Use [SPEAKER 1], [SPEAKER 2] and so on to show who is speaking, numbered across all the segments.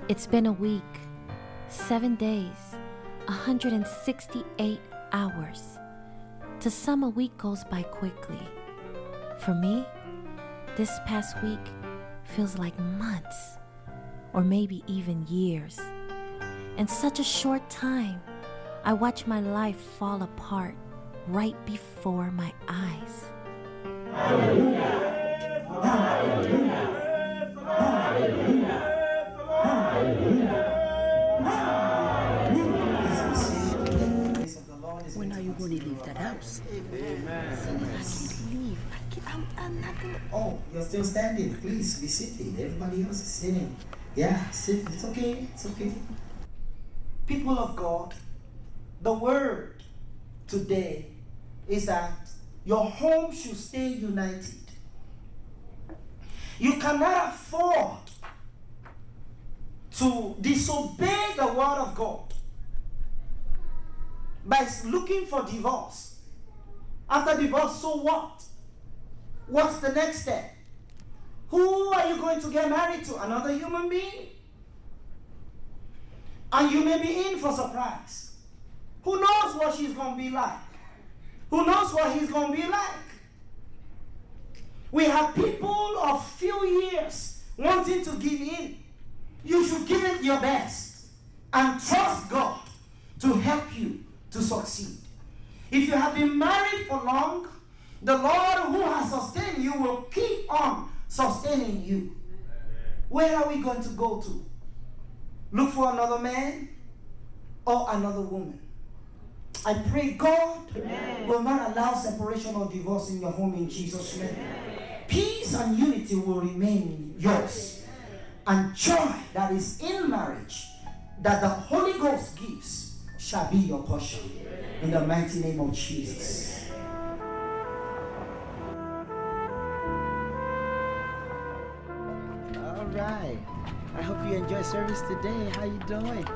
[SPEAKER 1] It's been a week, 7 days, 168 hours. To some, a week goes by quickly. For me, this past week feels like months, or maybe even years. In such a short time, I watch my life fall apart right before my eyes.
[SPEAKER 2] Hallelujah! Hallelujah! Hallelujah!
[SPEAKER 3] When are you going to leave that house?
[SPEAKER 2] Amen.
[SPEAKER 3] I can't leave. I'm not going to.
[SPEAKER 4] Oh, you're still standing. Please be seated. Everybody else is sitting. Yeah, sit. It's okay. It's okay. People of God, the word today is that your home should stay united. You cannot afford to disobey the word of God by looking for divorce. After divorce, so what? What's the next step? Who are you going to get married to? Another human being? And you may be in for surprise. Who knows what she's going to be like? Who knows what he's going to be like? We have people of few years wanting to give in. You should give it your best and trust God to help you to succeed. If you have been married for long, the Lord who has sustained you will keep on sustaining you. Where are we going to go to? Look for another man or another woman? I pray God will not allow separation or divorce in your home in Jesus' name. Peace and unity will remain yours. And joy that is in marriage, that the Holy Ghost gives, shall be your portion. In the mighty name of Jesus.
[SPEAKER 5] All right. I hope you enjoy service today. How you doing?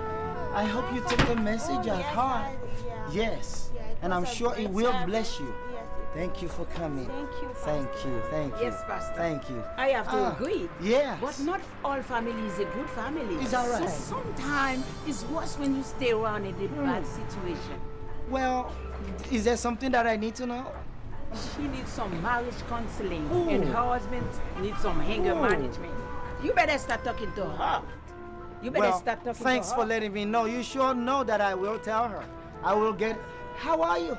[SPEAKER 5] I hope you took the message at heart. Yes. And I'm sure it will bless you. Thank you for coming.
[SPEAKER 3] Thank you,
[SPEAKER 5] Thank you. Thank you.
[SPEAKER 3] Yes, Pastor.
[SPEAKER 5] Thank you.
[SPEAKER 3] I have to agree.
[SPEAKER 5] Yes.
[SPEAKER 3] But not all family is a good family.
[SPEAKER 5] It's all right.
[SPEAKER 3] So sometimes it's worse when you stay around in a bad situation.
[SPEAKER 5] Well, is there something that I need to know?
[SPEAKER 3] She needs some marriage counseling, and her husband needs some anger management. You better start talking to her. You better start talking to her.
[SPEAKER 5] Thanks for letting me know. You sure know that I will tell her. I will get. How are you?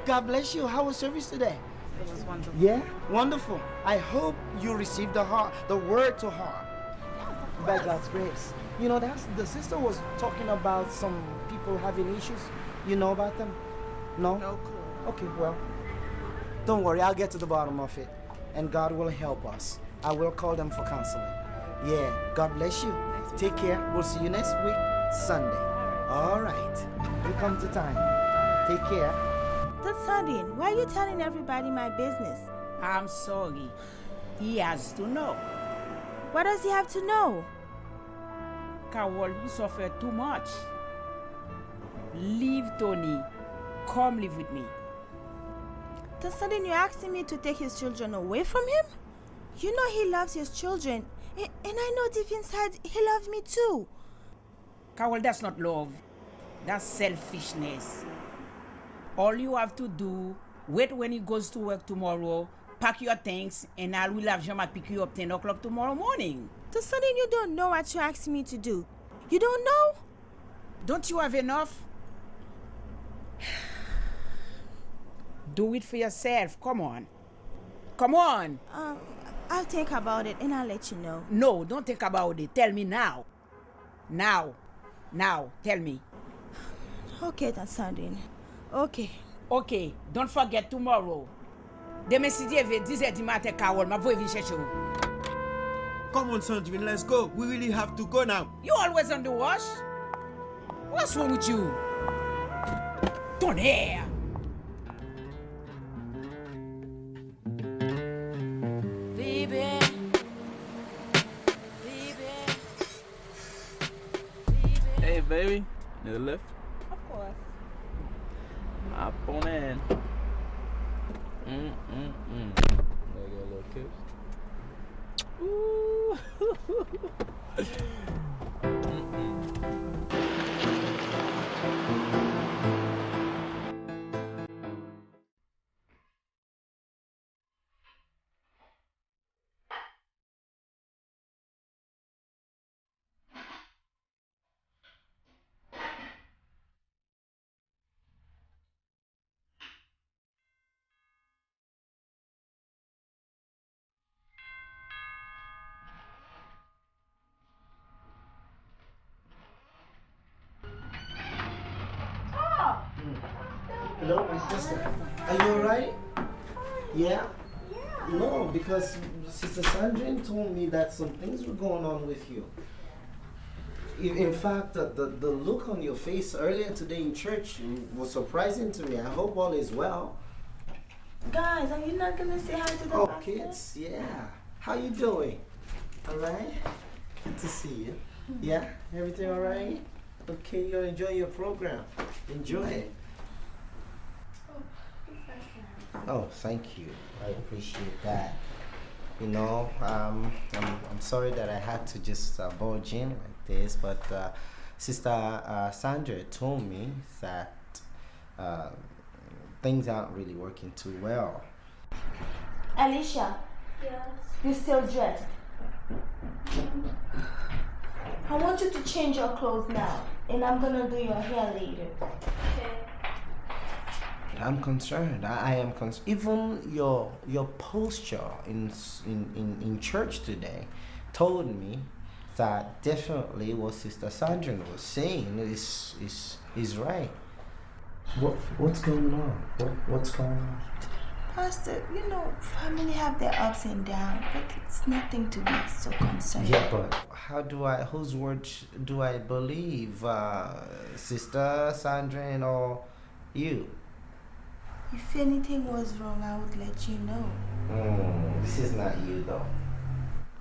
[SPEAKER 5] God bless you. How was service today?
[SPEAKER 3] It was wonderful.
[SPEAKER 5] Yeah, wonderful. I hope you received the word to her. By God's grace. You know, the sister was talking about some people having issues. You know about them? No?
[SPEAKER 3] No clue.
[SPEAKER 5] Okay, well, don't worry. I'll get to the bottom of it. And God will help us. I will call them for counseling. Yeah, God bless you. Take care. We'll see you next week, Sunday. All right. You come to time. Take care.
[SPEAKER 6] That's Sardine. Why are you telling everybody my business?
[SPEAKER 3] I'm sorry. He has to know.
[SPEAKER 6] What does he have to know?
[SPEAKER 3] Carol, you suffer too much. Leave Tony. Come live with me.
[SPEAKER 6] Then suddenly you're asking me to take his children away from him? You know he loves his children. And I know deep inside he loves me too.
[SPEAKER 3] Carol, that's not love. That's selfishness. All you have to do, wait when he goes to work tomorrow, pack your things, and I will have Jean-Marc pick you up 10 o'clock tomorrow morning.
[SPEAKER 6] Then suddenly you don't know what you're asking me to do. You don't know?
[SPEAKER 3] Don't you have enough? Do it for yourself. Come on. Come on.
[SPEAKER 6] I'll think about it and I'll let you know.
[SPEAKER 3] No, don't think about it. Tell me now. Now. Tell me.
[SPEAKER 6] Okay, then Sandrine. Okay.
[SPEAKER 3] Okay, don't forget tomorrow. Demain si Dieu veut 10h du matin, Carol, ma voix vient chercher vous.
[SPEAKER 2] Come on, Sandrine, let's go. We really have to go now.
[SPEAKER 3] You always on the wash? What's wrong with you? Don't hear.
[SPEAKER 7] Hey, baby. Need a lift?
[SPEAKER 6] Of course.
[SPEAKER 7] Hop on in. There you go, a little kiss. Ooh.
[SPEAKER 5] Hello, my sister. Are you alright? Yeah? No, because Sister Sandrine told me that some things were going on with you. In fact, the look on your face earlier today in church was surprising to me. I hope all is well.
[SPEAKER 6] Guys, are you not gonna say hi to the
[SPEAKER 5] Oh,
[SPEAKER 6] pastor?
[SPEAKER 5] kids, yeah. How you doing? Alright? Good to see you. Yeah? Everything alright? Okay, you're enjoying your program. Enjoy it. Oh, thank you. I appreciate that. You know, I'm sorry that I had to just barge in like this, but Sister Sandra told me that things aren't really working too well.
[SPEAKER 6] Alicia. Yes. You still dressed? I want you to change your clothes now, and I'm gonna do your hair later. Okay.
[SPEAKER 5] I'm concerned. I am concerned. Even your posture in church today told me that definitely what Sister Sandrine was saying is right. What's going on? What's going on?
[SPEAKER 6] Pastor, you know, family have their ups and downs, but it's nothing to be so concerned.
[SPEAKER 5] Yeah, but whose words do I believe? Sister Sandrine or you?
[SPEAKER 6] If anything was wrong, I would let you know.
[SPEAKER 5] This is not you though.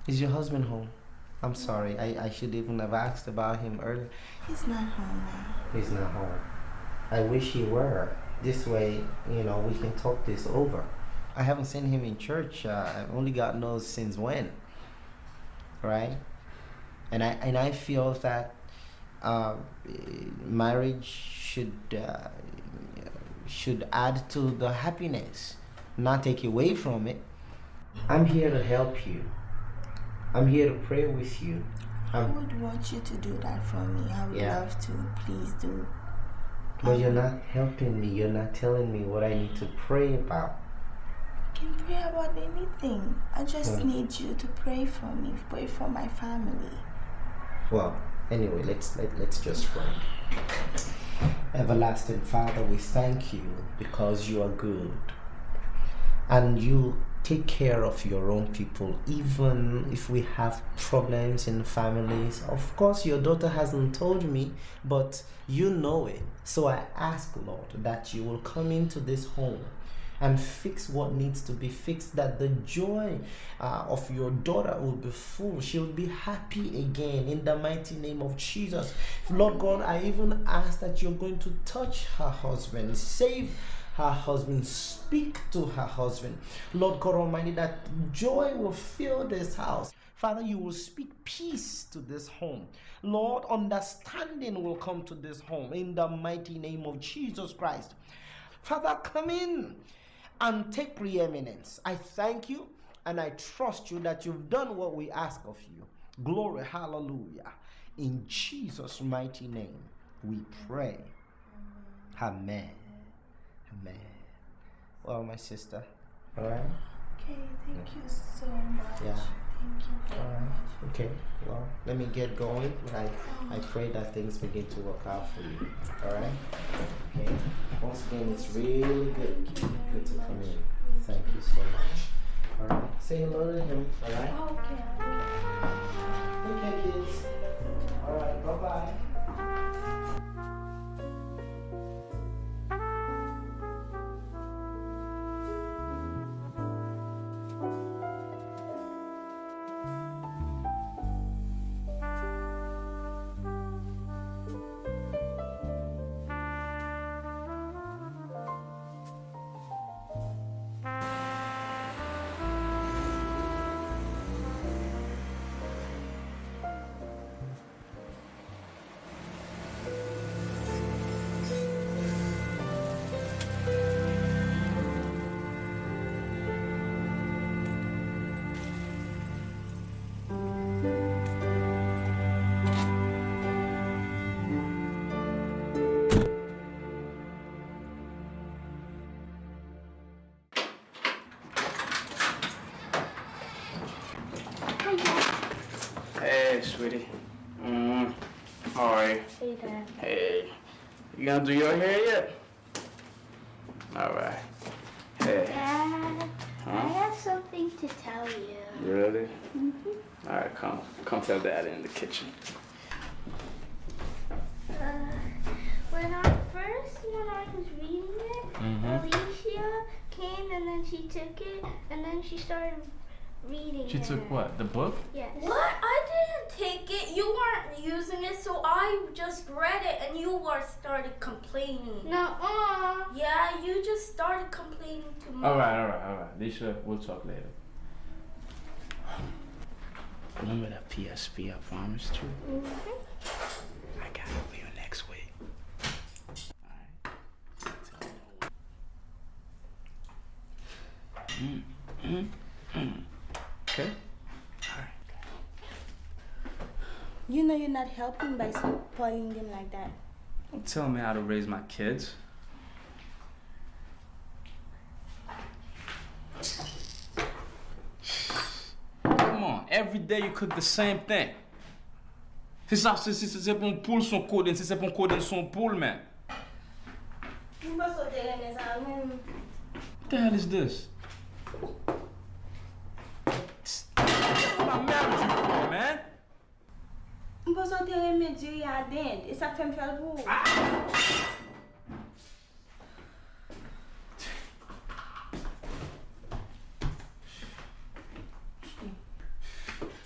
[SPEAKER 5] Is your husband home? I'm sorry. I should even have asked about him earlier.
[SPEAKER 6] He's not home now.
[SPEAKER 5] He's not home. I wish he were. This way, you know, we can talk this over. I haven't seen him in church. Only God knows since when. Right? And I feel that marriage should add to the happiness, not take away from it. I'm here to help you. I'm here to pray with you.
[SPEAKER 6] I would want you to do that for me. I would love to. Please do.
[SPEAKER 5] But you're not helping me. You're not telling me what I need to pray about.
[SPEAKER 6] I can pray about anything. I just need you to pray for me. Pray for my family.
[SPEAKER 5] Well, anyway, let's just pray. Everlasting Father, we thank you because you are good. And you take care of your own people, even if we have problems in families. Of course, your daughter hasn't told me, but you know it. So I ask, Lord, that you will come into this home and fix what needs to be fixed, that the joy of your daughter will be full. She'll be happy again in the mighty name of Jesus. Lord God, I even ask that you're going to touch her husband, save her husband. Speak to her husband. Lord God Almighty, that joy will fill this house. Father, you will speak peace to this home. Lord, understanding will come to this home in the mighty name of Jesus Christ. Father, come in and take preeminence. I thank you and I trust you that you've done what we ask of you. Glory, hallelujah. In Jesus' mighty name we pray. Amen. Amen. Well, my sister, all right?
[SPEAKER 6] Okay, thank you so much.
[SPEAKER 5] Yeah.
[SPEAKER 6] Thank you
[SPEAKER 5] All
[SPEAKER 6] very
[SPEAKER 5] right.
[SPEAKER 6] much.
[SPEAKER 5] Okay. Well, let me get going. I pray that things begin to work out for you. All right. Okay. Once again, it's really good to come in. Thank you so much. All right. Say hello to him. All right.
[SPEAKER 6] Okay.
[SPEAKER 5] Okay, kids. All right. Bye bye.
[SPEAKER 8] Hey, sweetie. How are you?
[SPEAKER 9] Hey, Dad.
[SPEAKER 8] Hey. You gonna do your hair yet? All right. Hey.
[SPEAKER 9] Dad, I have something to tell you.
[SPEAKER 8] Really? All right, come tell Daddy in the kitchen.
[SPEAKER 9] When I was reading it, Alicia came and then she took it and then she started reading
[SPEAKER 8] She
[SPEAKER 9] it.
[SPEAKER 8] took what? The book?
[SPEAKER 9] Yes.
[SPEAKER 10] What? I didn't take it. You weren't using it, so I just read it and you started complaining.
[SPEAKER 9] Nuh-uh.
[SPEAKER 10] Yeah, you just started complaining to me.
[SPEAKER 8] All right. Alicia, we'll talk later. Remember that PSP I promised you? I got it for you next week. Okay? Alright.
[SPEAKER 6] You know you're not helping by spoiling them like that.
[SPEAKER 8] Don't tell me how to raise my kids. Come on, every day you cook the same thing. C'est ça, c'est pour une poule son code, c'est pour un code son poule, man. What the hell is this? What I married you for, man?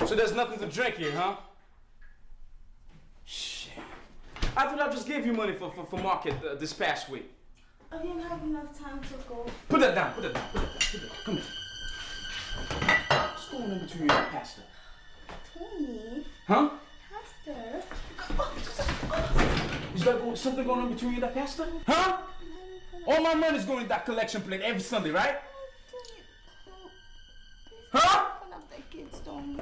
[SPEAKER 8] So there's nothing to drink here, huh? Shit. I thought I just gave you money for market this past week.
[SPEAKER 6] I didn't have enough time to go.
[SPEAKER 8] Put that down. Come here. What's going on between you and Pastor?
[SPEAKER 6] Tony.
[SPEAKER 8] Huh?
[SPEAKER 6] Pastor.
[SPEAKER 8] Is there something going on between you and that pastor? Huh? All my money's going in that collection plate every Sunday, right? Huh?
[SPEAKER 6] Open up the kids, Tony.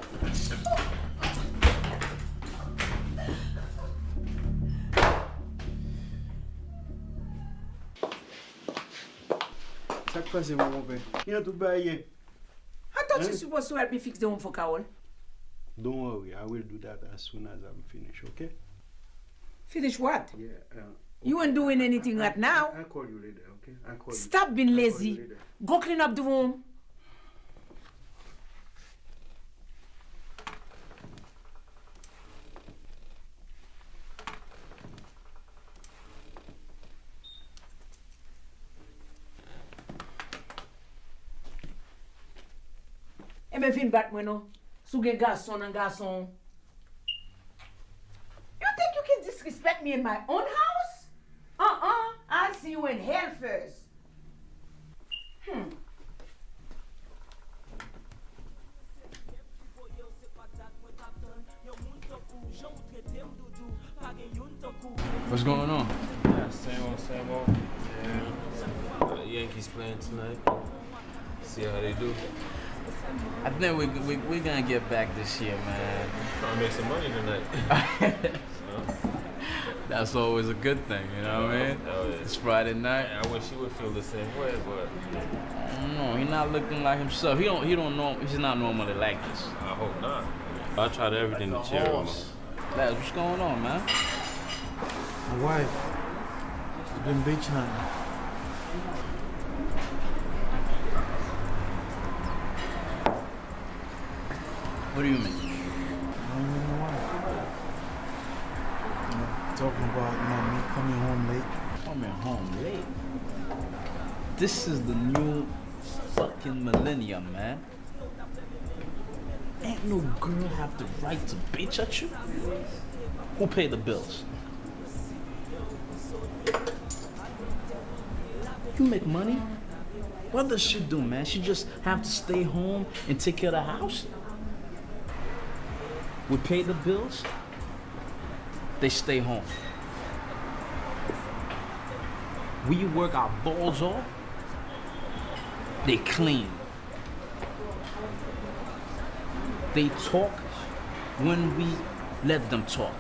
[SPEAKER 2] Sak pase mwen mwen pe? Yon tout baye.
[SPEAKER 3] I thought you're supposed to help me fix the home for Carol.
[SPEAKER 2] Don't worry, I will do that as soon as I'm finished, okay?
[SPEAKER 3] Finish what?
[SPEAKER 2] Yeah.
[SPEAKER 3] You ain't doing anything right now.
[SPEAKER 2] I'll call you later, okay? I'll call you.
[SPEAKER 3] Stop being
[SPEAKER 2] I'll call you
[SPEAKER 3] lazy.
[SPEAKER 2] later.
[SPEAKER 3] Go clean up the room. E men fin bat mwen nou. Sou gen garçon and garçon. You think you can disrespect me in my own house? I'll see you in hell first.
[SPEAKER 7] Bees playing tonight. See how they do.
[SPEAKER 8] I think we're gonna get back this year, man.
[SPEAKER 7] Trying to make some money tonight.
[SPEAKER 8] That's always a good thing, you know what I mean?
[SPEAKER 7] Oh, yeah.
[SPEAKER 8] It's Friday night.
[SPEAKER 7] I wish he would feel the same way, but
[SPEAKER 8] I don't know. He's not looking like himself. He don't know. He's not normally like this.
[SPEAKER 7] I hope not. I tried everything to cheer him up.
[SPEAKER 8] Laz, what's going on, man?
[SPEAKER 5] My wife. She's been beach hunting.
[SPEAKER 8] What do you mean?
[SPEAKER 5] I don't know why. Talking about, me coming home late.
[SPEAKER 8] Coming home late? This is the new fucking millennium, man. Ain't no girl have the right to bitch at you. Who pay the bills? You make money? What does she do, man? She just have to stay home and take care of the house? We pay the bills, they stay home. We work our balls off, they clean. They talk when we let them talk.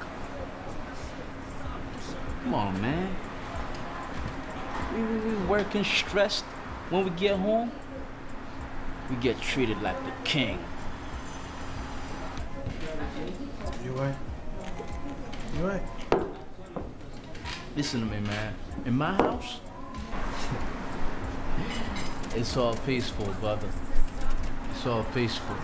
[SPEAKER 8] Come on, man. We working stressed. When we get home, we get treated like the king.
[SPEAKER 5] You right? You right?
[SPEAKER 8] Listen to me, man. In my house, it's all peaceful, brother. It's all peaceful.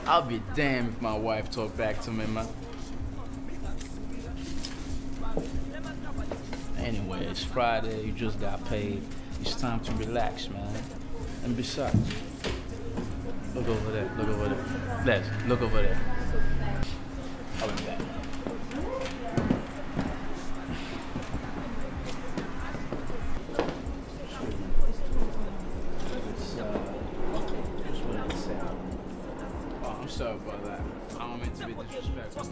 [SPEAKER 8] I'll be damned if my wife talk back to me, man. Anyway, it's Friday, you just got paid. It's time to relax, man. And besides, look over there, look over there. Les, look over there. I'll be back. I'm sorry about that. I don't mean to be disrespectful.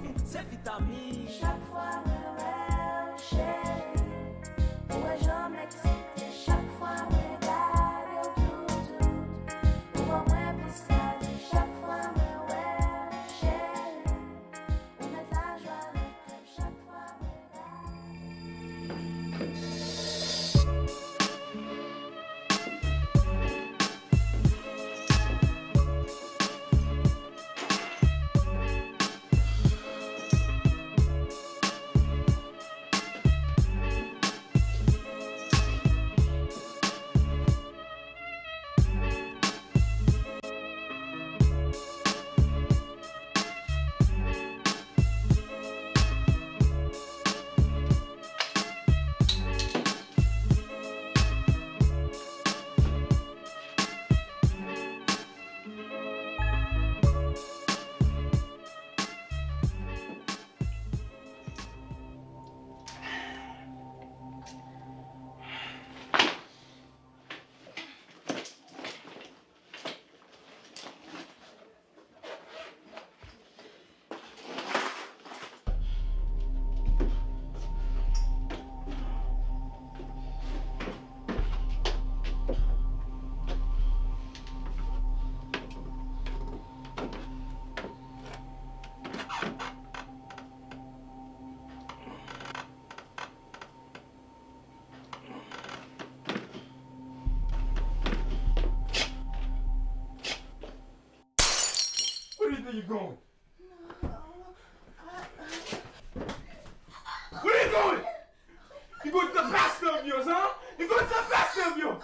[SPEAKER 2] Where you going? Where are you going? You going to the pastor of yours, huh? You going to the pastor of yours?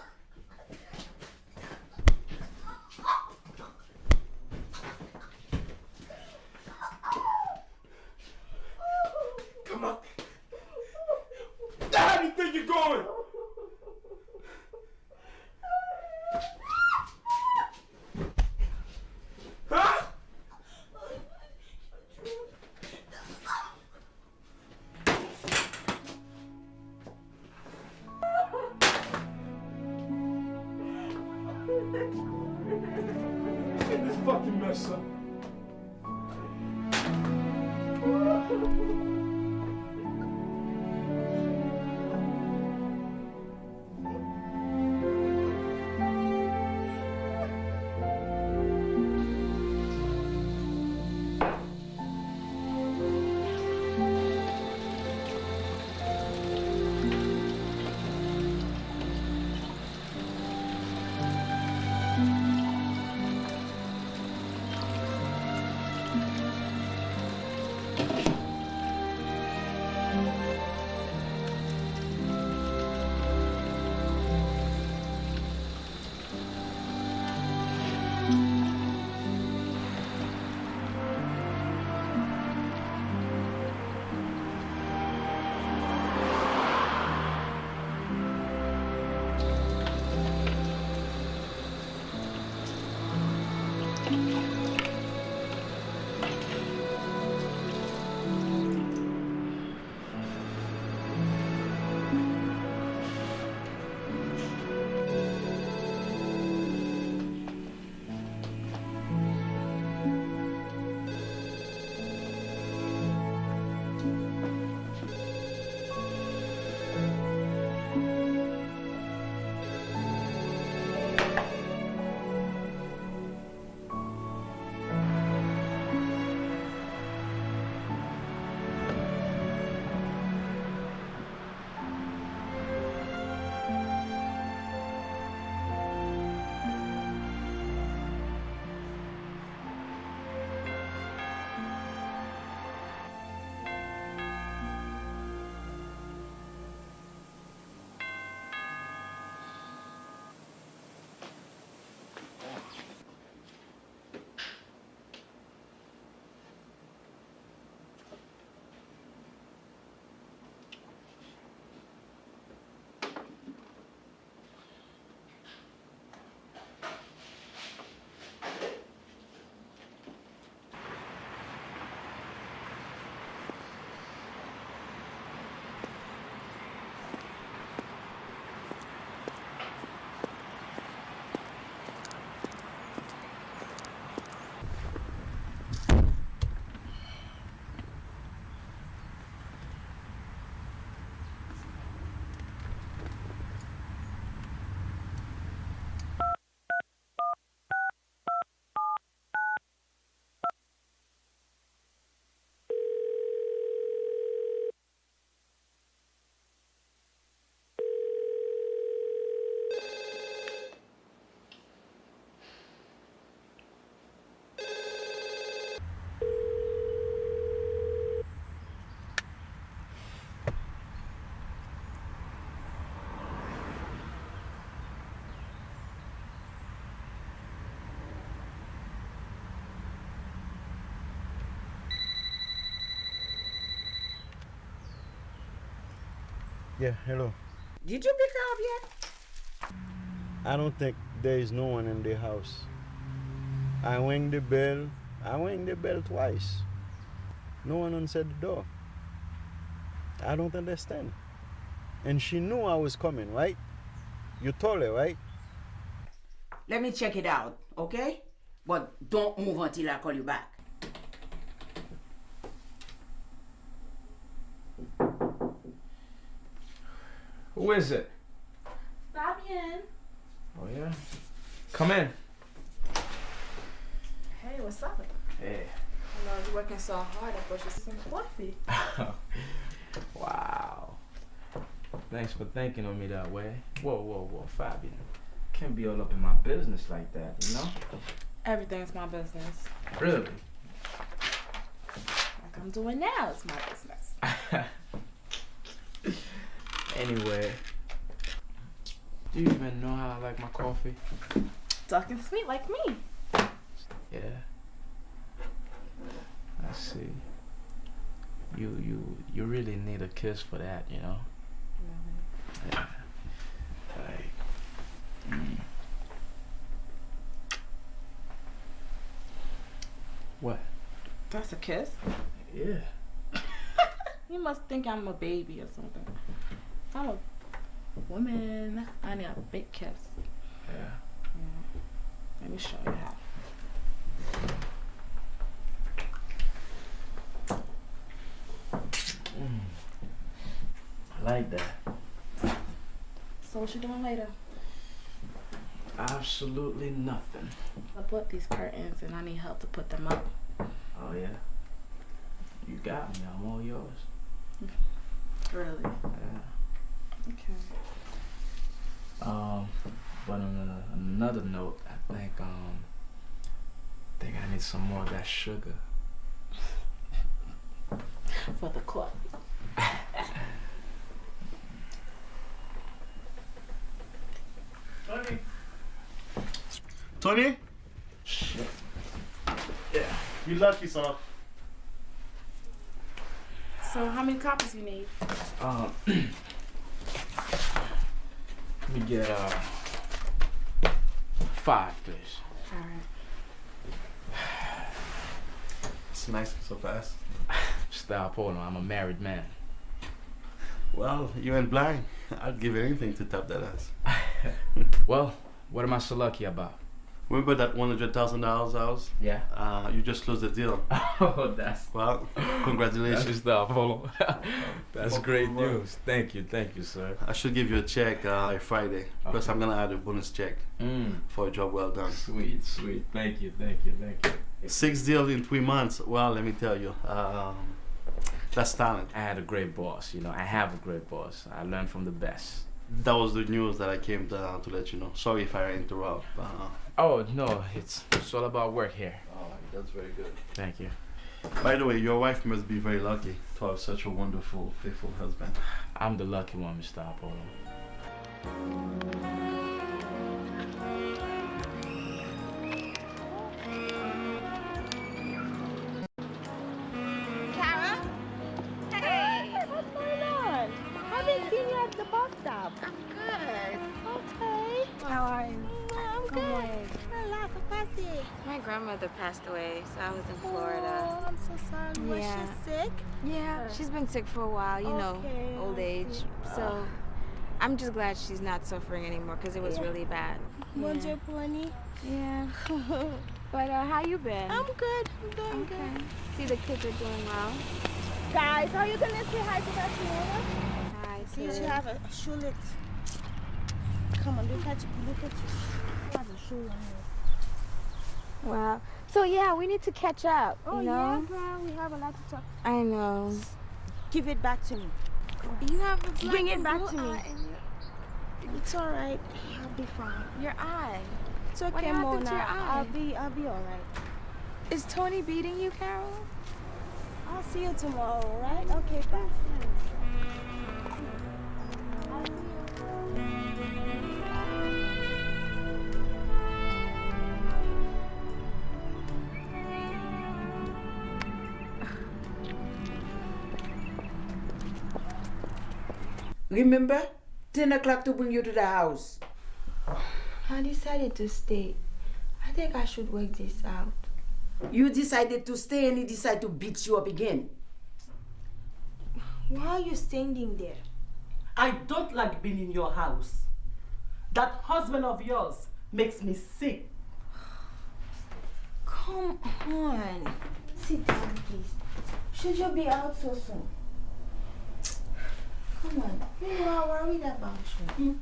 [SPEAKER 2] Come on. Where do you think you're going? Huh? Get this fucking mess up.
[SPEAKER 11] Yeah, hello.
[SPEAKER 3] Did you pick her up yet?
[SPEAKER 11] I don't think there is no one in the house. I rang the bell. I rang the bell twice. No one answered the door. I don't understand. And she knew I was coming, right? You told her, right?
[SPEAKER 3] Let me check it out, okay? But don't move until I call you back.
[SPEAKER 2] Who is it?
[SPEAKER 12] Fabian.
[SPEAKER 2] Oh, yeah? Come in.
[SPEAKER 12] Hey, what's up?
[SPEAKER 2] Hey.
[SPEAKER 12] I know you're working so hard. I brought you some coffee.
[SPEAKER 2] Wow. Thanks for thinking of me that way. Whoa, Fabian. Can't be all up in my business like that, you know?
[SPEAKER 12] Everything's my business.
[SPEAKER 2] Really?
[SPEAKER 12] Like I'm doing now, it's my business.
[SPEAKER 2] Anyway, do you even know how I like my coffee?
[SPEAKER 12] Dark and sweet like me.
[SPEAKER 2] Yeah. I see. You really need a kiss for that, you know?
[SPEAKER 12] Mm-hmm.
[SPEAKER 2] Yeah. Like, What?
[SPEAKER 12] That's a kiss?
[SPEAKER 2] Yeah.
[SPEAKER 12] You must think I'm a baby or something. I'm a woman. I need a big kiss.
[SPEAKER 2] Yeah.
[SPEAKER 12] Let me show you how.
[SPEAKER 2] I like that.
[SPEAKER 12] So what you doing later?
[SPEAKER 2] Absolutely nothing.
[SPEAKER 12] I bought these curtains and I need help to put them up.
[SPEAKER 2] Oh yeah? You got me. I'm all yours.
[SPEAKER 12] Really?
[SPEAKER 2] Yeah.
[SPEAKER 12] Okay.
[SPEAKER 2] But on another note, I think I need some more of that sugar.
[SPEAKER 12] For the coffee.
[SPEAKER 11] Tony?
[SPEAKER 2] Shit.
[SPEAKER 11] Yeah. You lucky, son.
[SPEAKER 12] So how many copies you need?
[SPEAKER 2] Let me get 5, please.
[SPEAKER 12] Alright.
[SPEAKER 11] It's nice so fast.
[SPEAKER 2] Stop, hold on. I'm a married man.
[SPEAKER 11] Well, you ain't blind. I'd give anything to tap that ass.
[SPEAKER 2] Well, what am I so lucky about?
[SPEAKER 11] Remember that $100,000 house?
[SPEAKER 2] Yeah.
[SPEAKER 11] You just closed the deal.
[SPEAKER 2] Oh, that's...
[SPEAKER 11] Well, congratulations.
[SPEAKER 2] Stop, hold on. That's great news. Thank you, sir.
[SPEAKER 11] I should give you a check Friday. Plus, I'm going to add a bonus check for a job well done.
[SPEAKER 2] Sweet. Thank you.
[SPEAKER 11] 6 deals in 3 months. Well, let me tell you, that's talent.
[SPEAKER 2] I had a great boss, you know. I have a great boss. I learned from the best.
[SPEAKER 11] That was the news that I came to let you know. Sorry if I interrupt.
[SPEAKER 2] Oh, no, it's all about work here.
[SPEAKER 11] Oh, that's very good.
[SPEAKER 2] Thank you.
[SPEAKER 11] By the way, your wife must be very lucky to have such a wonderful, faithful husband.
[SPEAKER 2] I'm the lucky one, Mr. Apollo.
[SPEAKER 6] Kara? Hey! What's going on? I haven't seen you at the bus stop. I'm good. Okay.
[SPEAKER 13] How are you?
[SPEAKER 6] I'm good.
[SPEAKER 13] My grandmother passed away, so I was in Florida.
[SPEAKER 6] Oh, I'm so sorry. Was she sick?
[SPEAKER 13] Yeah, she's been sick for a while, you know, old age. So I'm just glad she's not suffering anymore because it was really bad.
[SPEAKER 6] Bonjour, Pony.
[SPEAKER 13] Yeah. But how you been?
[SPEAKER 6] I'm good. I'm doing good.
[SPEAKER 13] See, the kids are doing well.
[SPEAKER 6] Guys, are you gonna say hi to that tomorrow?
[SPEAKER 13] Hi,
[SPEAKER 6] See,
[SPEAKER 13] sis.
[SPEAKER 6] you have a shoe. Come on, look at you. You have a shoe on you.
[SPEAKER 13] Wow. So yeah, we need to catch up.
[SPEAKER 6] Oh,
[SPEAKER 13] you know?
[SPEAKER 6] yeah, girl. We have a lot to talk.
[SPEAKER 13] I know.
[SPEAKER 6] Give it back to me.
[SPEAKER 13] You have a
[SPEAKER 6] Bring it back to me. It's all right. I'll be fine.
[SPEAKER 13] Your eye.
[SPEAKER 6] It's okay,
[SPEAKER 13] What happened
[SPEAKER 6] Mona.
[SPEAKER 13] to your eye?
[SPEAKER 6] I'll be all right.
[SPEAKER 13] Is Tony beating you, Carol?
[SPEAKER 6] I'll see you tomorrow, all right? Okay, bye.
[SPEAKER 3] Remember? 10 o'clock to bring you to the house.
[SPEAKER 6] I decided to stay. I think I should work this out.
[SPEAKER 3] You decided to stay and he decided to beat you up again.
[SPEAKER 6] Why are you standing there?
[SPEAKER 14] I don't like being in your house. That husband of yours makes me sick.
[SPEAKER 6] Come on. Sit down, please. Should you be out so soon? Come on. You are worried about you.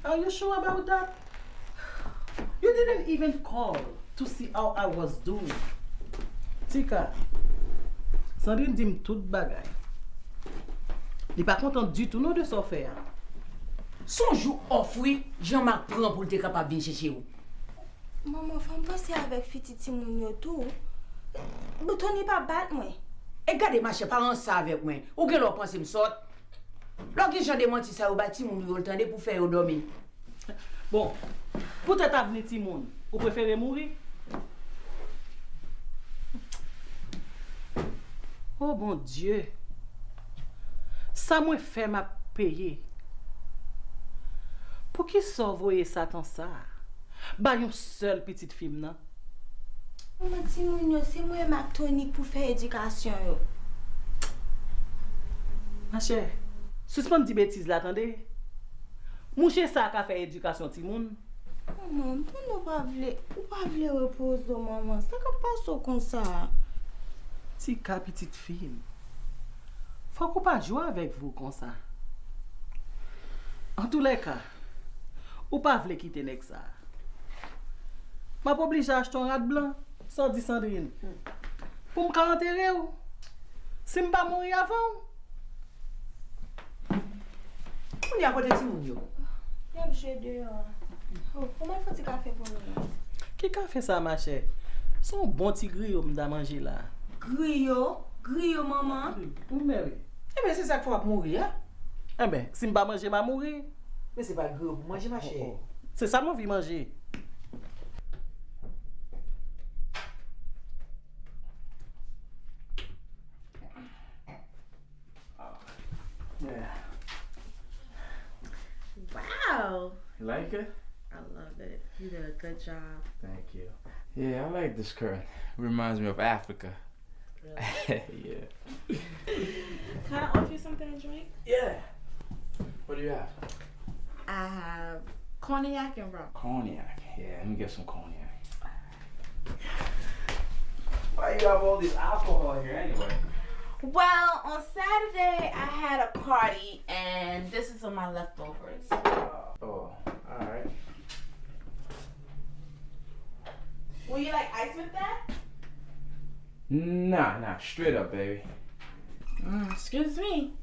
[SPEAKER 14] Are you sure about that? You didn't even call to see how I was doing. Tika, ça dit me tout bagay. Il pas content du tout non de ça faire.
[SPEAKER 3] Son jour off, oui, Jean-Marc prend pour te capable de venir chercher vous.
[SPEAKER 6] Maman, faut me passer avec Fititi Mounio tout. Bouton n'est pas battre moi.
[SPEAKER 3] Et gardez ma chère, parle ça avec moi. Ou que l'on pense me sorte. Lorsque j'en démenti ça au bâti mon le temps pour faire dormir.
[SPEAKER 14] Bon, peut-être avenir Timon, vous préférez mourir? Oh bon Dieu. Ça m'a fait m'a payer. Pour qui s'envoyer Satan ça? Ba yon seul petite fille nan.
[SPEAKER 6] Maman Timounio, c'est moi ma tonique pour faire éducation yo.
[SPEAKER 14] Ma chère, suspend di bêtise là, attendez. Mouche ça ka fait éducation Timoun.
[SPEAKER 6] Maman, on pas vle reposer maman. Ça ka pas comme ça.
[SPEAKER 14] Tika petite fille. Faut qu'on pas jouer avec vous comme ça. En tous les cas, ou pas vle quitter nek ça. M'a pas obligé à acheter un rat blanc, sans dit Sandrine. Pour me enterrer ou si m'pas mourir avant.
[SPEAKER 3] On y a côté Timon yo.
[SPEAKER 6] Y'a joué dehors. Oh, comment faut-il café pour nous?
[SPEAKER 14] Qui a fait ça ma chère? Son bon petit griot m'da manger là.
[SPEAKER 3] Griot, maman.
[SPEAKER 14] Oui, mais oui.
[SPEAKER 3] Eh bien, c'est ça qu'il faut mourir, hein?
[SPEAKER 14] Eh bien, si m'pas manger, m'a mourir.
[SPEAKER 3] Mais c'est pas griot pour manger, ma chère.
[SPEAKER 14] C'est ça mon vie manger.
[SPEAKER 2] Yeah.
[SPEAKER 12] Wow.
[SPEAKER 2] You like it?
[SPEAKER 12] I love it. You did a good job.
[SPEAKER 2] Thank you. Yeah, I like this skirt. Reminds me of Africa.
[SPEAKER 12] Really?
[SPEAKER 2] Yeah.
[SPEAKER 12] Can I offer you something to drink?
[SPEAKER 2] Yeah. What do you have?
[SPEAKER 12] I have cognac and rum.
[SPEAKER 2] Cognac. Yeah, let me get some cognac. Why you have all this alcohol here anyway?
[SPEAKER 12] Well, on Saturday I had a party and this is on my leftovers.
[SPEAKER 2] Oh, alright.
[SPEAKER 12] Will you like ice with that?
[SPEAKER 2] Nah, straight up, baby.
[SPEAKER 12] Excuse me.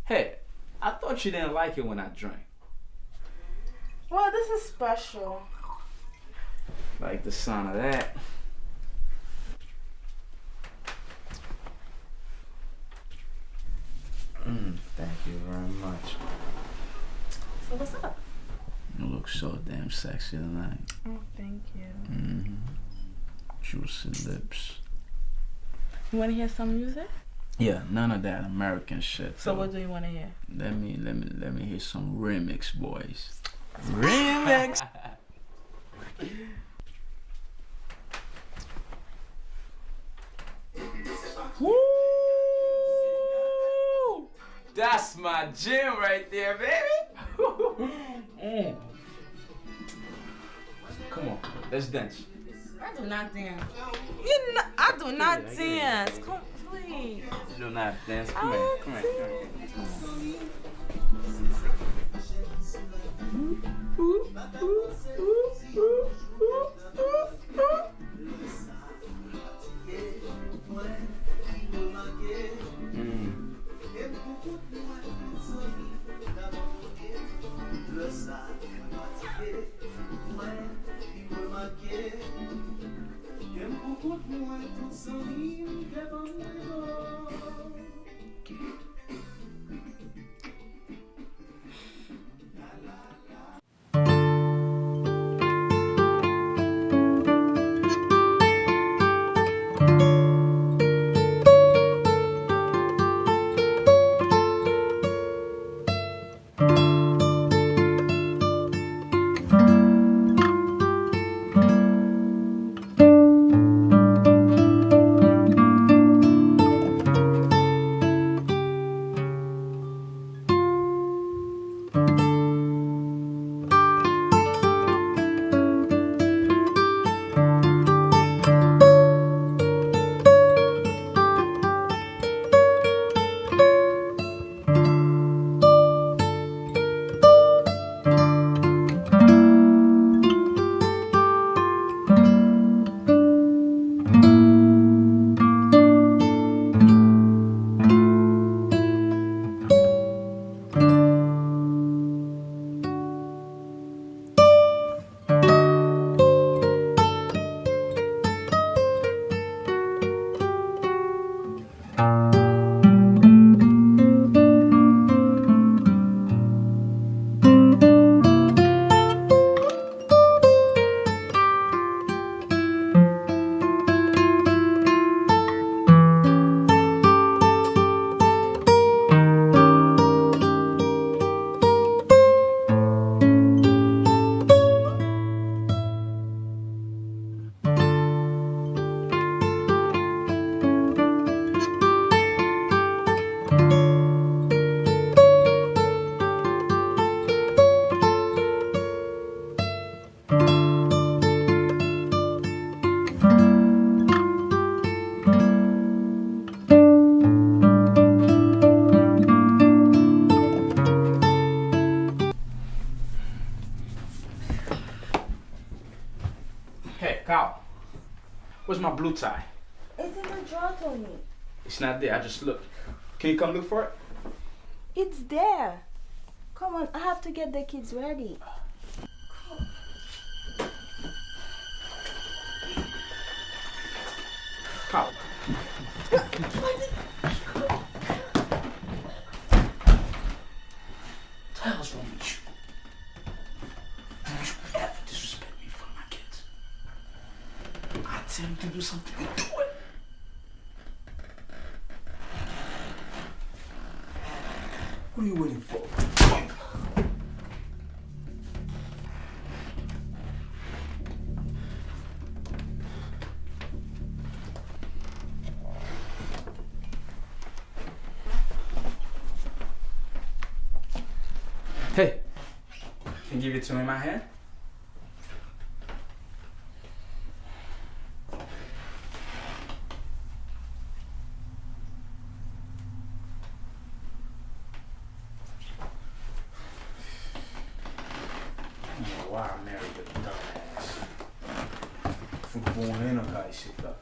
[SPEAKER 2] Hey, I thought you didn't like it when I drank.
[SPEAKER 12] Well, this is special.
[SPEAKER 2] Like the sound of that. Thank you very much.
[SPEAKER 12] So what's up?
[SPEAKER 8] You look so damn sexy tonight.
[SPEAKER 12] Oh, thank you.
[SPEAKER 8] Juicy lips.
[SPEAKER 12] You want to hear some music?
[SPEAKER 8] Yeah, none of that American shit.
[SPEAKER 12] So what do you want to hear?
[SPEAKER 8] Let me hear some remix, boys.
[SPEAKER 2] Remix. Woo! That's my gym right there, baby. Come on, let's dance.
[SPEAKER 12] I do not dance. I do not dance. Come, please.
[SPEAKER 2] You do not dance. Come here, come here, come here. my blue tie?
[SPEAKER 6] It's in the drawer, Tony.
[SPEAKER 2] It's not there. I just looked. Can you come look for it?
[SPEAKER 6] It's there. Come on, I have to get the kids ready.
[SPEAKER 2] Kyle. What the hell's wrong with you? Don't you ever disrespect me in front of my kids. I tell you to do something, you do it. What are you waiting for? Hey, can you give it to me in my hand? Why I married the dumbass? Fui correndo, cara, esse cara.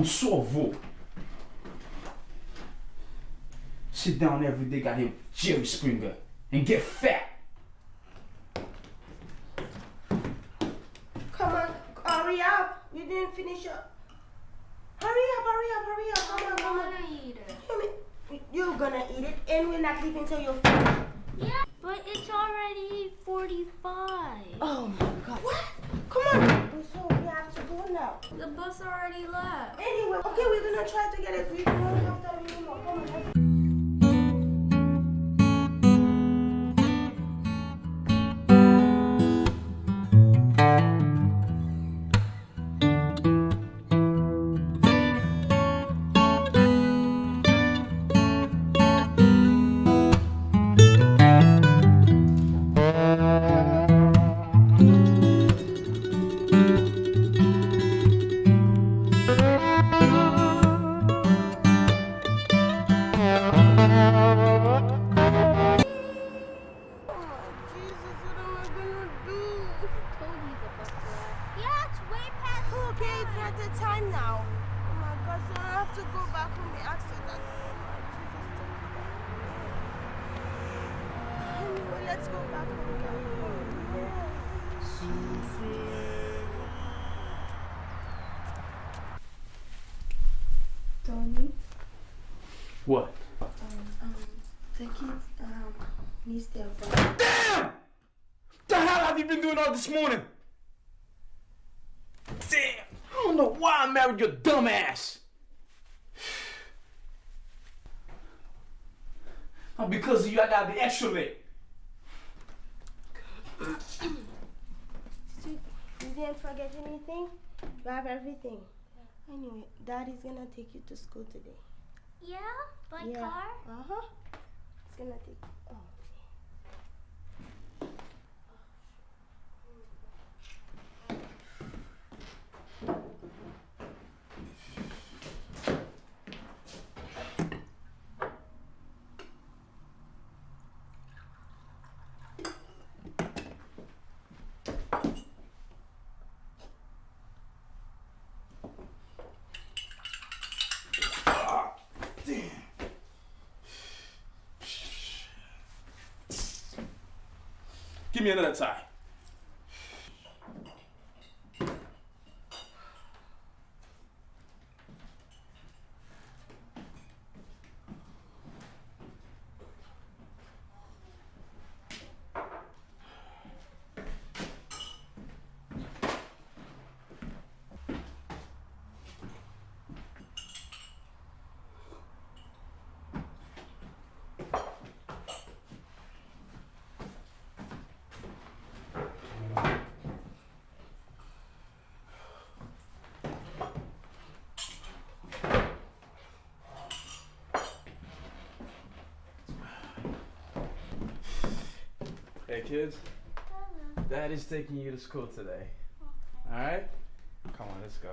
[SPEAKER 2] Só vou. Sit down every day, got him Jerry Springer, and get fat.
[SPEAKER 6] Come on, hurry up. You didn't finish up. Hurry up. Come on.
[SPEAKER 10] I wanna eat it.
[SPEAKER 6] You're gonna eat it, and we're not leaving till you're finished.
[SPEAKER 10] Yeah, but it's already 45.
[SPEAKER 6] Oh my God. What? Come on. So we have to go now.
[SPEAKER 10] The bus already left.
[SPEAKER 6] Anyway, okay, we're gonna try to get it. We don't have time anymore. Come on. Let's go back home. Tony?
[SPEAKER 2] What?
[SPEAKER 6] The kids missed their bus.
[SPEAKER 2] Damn! The hell have you been doing all this morning? Damn! I don't know why I married your dumb ass. Oh, because of you, I gotta be extra late.
[SPEAKER 6] You didn't forget anything? You have everything. Anyway, Daddy's gonna take you to school today.
[SPEAKER 10] Yeah? By car?
[SPEAKER 6] Uh-huh. It's gonna take you.
[SPEAKER 2] Give me another tie. Hey kids, Daddy's taking you to school today. Alright? Come on, let's go.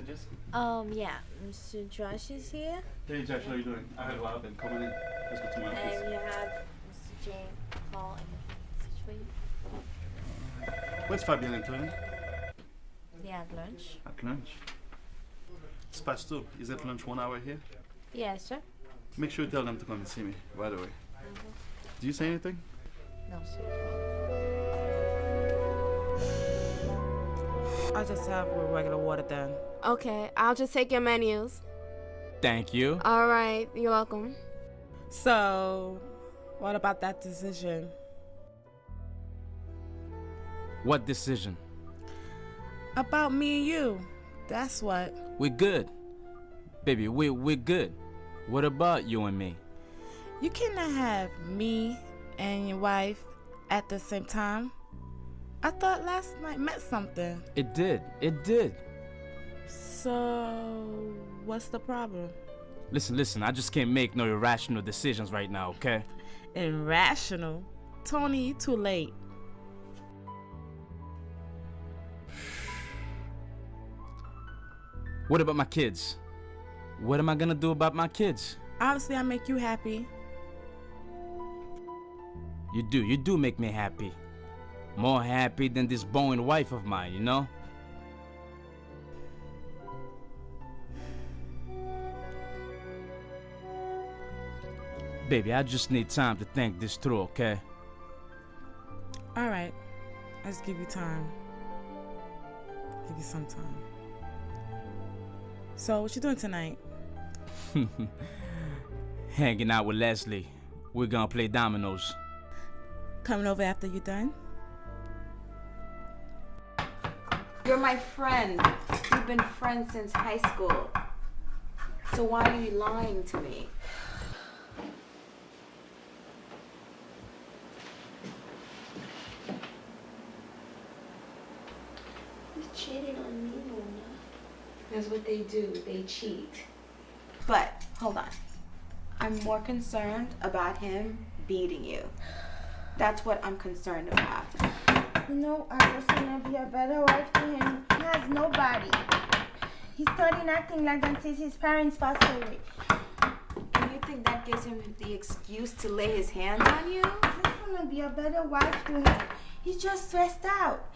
[SPEAKER 15] messages?
[SPEAKER 13] Yeah. Mr. Josh is here.
[SPEAKER 15] Hey Josh, how you doing? I heard what happened. Come on in. Let's go to my office.
[SPEAKER 13] And you have Mr. Jane call and message for you.
[SPEAKER 15] Where's Fabian and Tony?
[SPEAKER 13] They had lunch.
[SPEAKER 15] At lunch. It's past 2. Is it lunch 1 hour here?
[SPEAKER 13] Yes, sir.
[SPEAKER 15] Make sure you tell them to come and see me right away. Do you say anything?
[SPEAKER 13] No, sir.
[SPEAKER 12] I'll just have regular water then.
[SPEAKER 16] Okay, I'll just take your menus.
[SPEAKER 2] Thank you.
[SPEAKER 16] All right, you're welcome.
[SPEAKER 12] So, what about that decision?
[SPEAKER 2] What decision?
[SPEAKER 12] About me and you. That's what.
[SPEAKER 2] We're good. Baby, we're good. What about you and me?
[SPEAKER 12] You cannot have me and your wife at the same time. I thought last night meant something.
[SPEAKER 2] It did. It did.
[SPEAKER 12] So, what's the problem?
[SPEAKER 2] Listen, I just can't make no irrational decisions right now, okay?
[SPEAKER 12] Irrational? Tony, you too late.
[SPEAKER 2] What about my kids? What am I gonna do about my kids?
[SPEAKER 12] Obviously, I make you happy.
[SPEAKER 2] You do make me happy. More happy than this Boeing wife of mine, you know? Baby, I just need time to think this through, okay?
[SPEAKER 12] Alright, I'll just give you time. Give you some time. So, what you doing tonight?
[SPEAKER 2] Hanging out with Leslie. We're gonna play dominoes.
[SPEAKER 12] Coming over after you done?
[SPEAKER 13] You're my friend. We've been friends since high school. So why are you lying to me?
[SPEAKER 10] You cheated on me, Mona.
[SPEAKER 13] That's what they do. They cheat. But, hold on. I'm more concerned about him beating you. That's what I'm concerned about.
[SPEAKER 6] You know, I just want to be a better wife to him. He has nobody. He's starting acting like that since his parents passed away.
[SPEAKER 13] And you think that gives him the excuse to lay his hands on you?
[SPEAKER 6] I just want to be a better wife to him. He's just stressed out.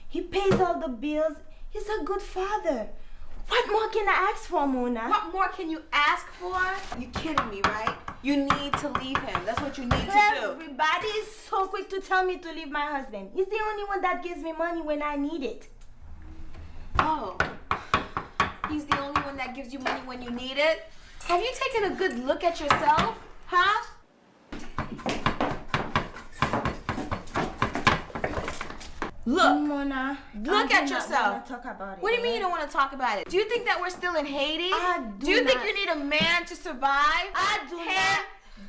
[SPEAKER 6] He pays all the bills. He's a good father. What more can I ask for, Mona?
[SPEAKER 13] What more can you ask for? You kidding me, right? You need to leave him. That's what you need to do.
[SPEAKER 6] Everybody is so quick to tell me to leave my husband. He's the only one that gives me money when I need it.
[SPEAKER 13] Oh. He's the only one that gives you money when you need it? Have you taken a good look at yourself? Huh? Look,
[SPEAKER 6] Mona,
[SPEAKER 13] look at yourself.
[SPEAKER 6] Talk about it,
[SPEAKER 13] What do you mean you
[SPEAKER 6] right?
[SPEAKER 13] don't want to talk about it? Do you think that we're still in Haiti?
[SPEAKER 6] Do
[SPEAKER 13] you think
[SPEAKER 6] not.
[SPEAKER 13] you need a man to survive?
[SPEAKER 6] I do
[SPEAKER 13] Him
[SPEAKER 6] not.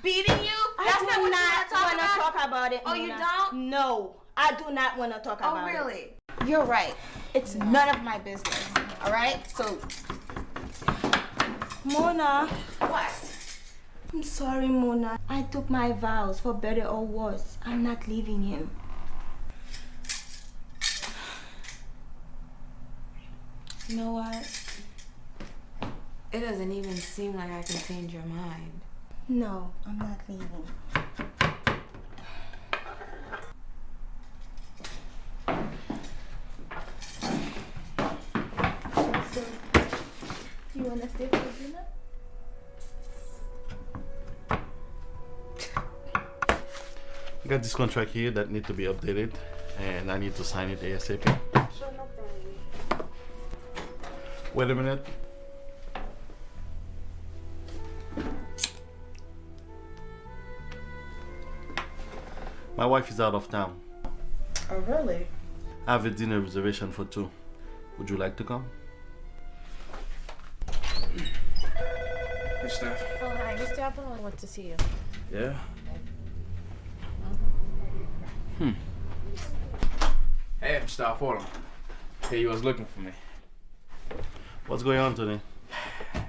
[SPEAKER 13] beating you?
[SPEAKER 6] I
[SPEAKER 13] That's
[SPEAKER 6] do
[SPEAKER 13] not what you
[SPEAKER 6] not
[SPEAKER 13] want to talk
[SPEAKER 6] wanna
[SPEAKER 13] about?
[SPEAKER 6] talk about it.
[SPEAKER 13] Oh, you
[SPEAKER 6] Mona.
[SPEAKER 13] don't?
[SPEAKER 6] No, I do not want to talk about
[SPEAKER 13] Oh,
[SPEAKER 6] it.
[SPEAKER 13] really? You're right. It's none of my business. All right? So,
[SPEAKER 6] Mona.
[SPEAKER 13] what?
[SPEAKER 6] I'm sorry, Mona. I took my vows for better or worse. I'm not leaving him.
[SPEAKER 13] You know what? It doesn't even seem like I can change your mind.
[SPEAKER 6] No, I'm not leaving. So, you want to stay for dinner?
[SPEAKER 15] I got this contract here that need to be updated, and I need to sign it ASAP. Wait a minute. My wife is out of town.
[SPEAKER 12] Oh, really?
[SPEAKER 15] I have a dinner reservation for 2. Would you like to come?
[SPEAKER 2] Hey, Steph.
[SPEAKER 13] Oh, hi, Mr. Apple. I want to see you.
[SPEAKER 2] Yeah? Hey, Steph, hold on. Hey, you was looking for me.
[SPEAKER 15] What's going on today?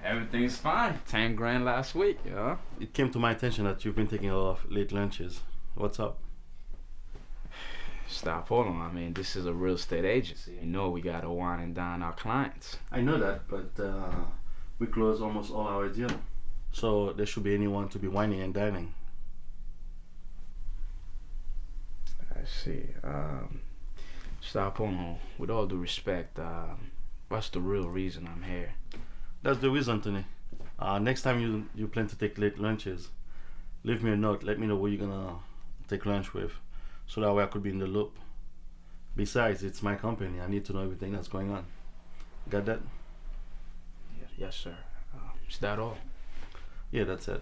[SPEAKER 2] Everything's fine. 10 grand last week, yeah?
[SPEAKER 15] It came to my attention that you've been taking a lot of late lunches. What's up?
[SPEAKER 2] Stop, hold on. I mean, this is a real estate agency. You know we gotta wine and dine our clients.
[SPEAKER 15] I know that, but we close almost all our deal. So there should be anyone to be whining and dining.
[SPEAKER 2] I see. Stop, hold on. With all due respect, what's the real reason I'm here?
[SPEAKER 15] That's the reason, Tony. Next time you plan to take late lunches, leave me a note. Let me know who you're gonna take lunch with, so that way I could be in the loop. Besides, it's my company. I need to know everything that's going on. Got that?
[SPEAKER 2] Yes, sir. Is that all?
[SPEAKER 15] Yeah, that's it.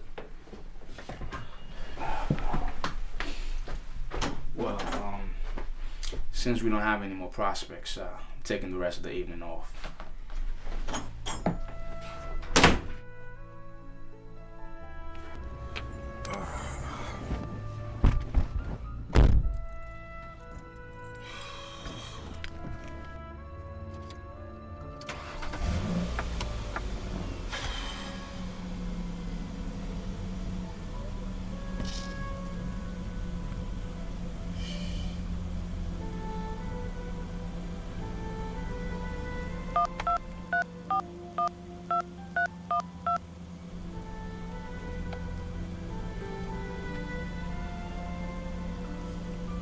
[SPEAKER 2] Well, since we don't have any more prospects, I'm taking the rest of the evening off.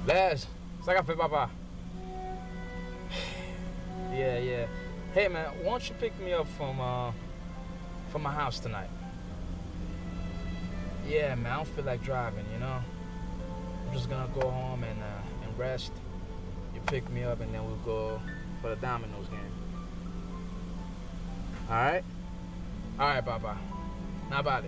[SPEAKER 8] Les, ça qu'a fait papa? Yeah. Hey man, why don't you pick me up from my house tonight? Yeah man, I don't feel like driving, you know? I'm just gonna go home and rest. You pick me up and then we'll go for the Domino's game. Alright? Alright, papa. Now bye.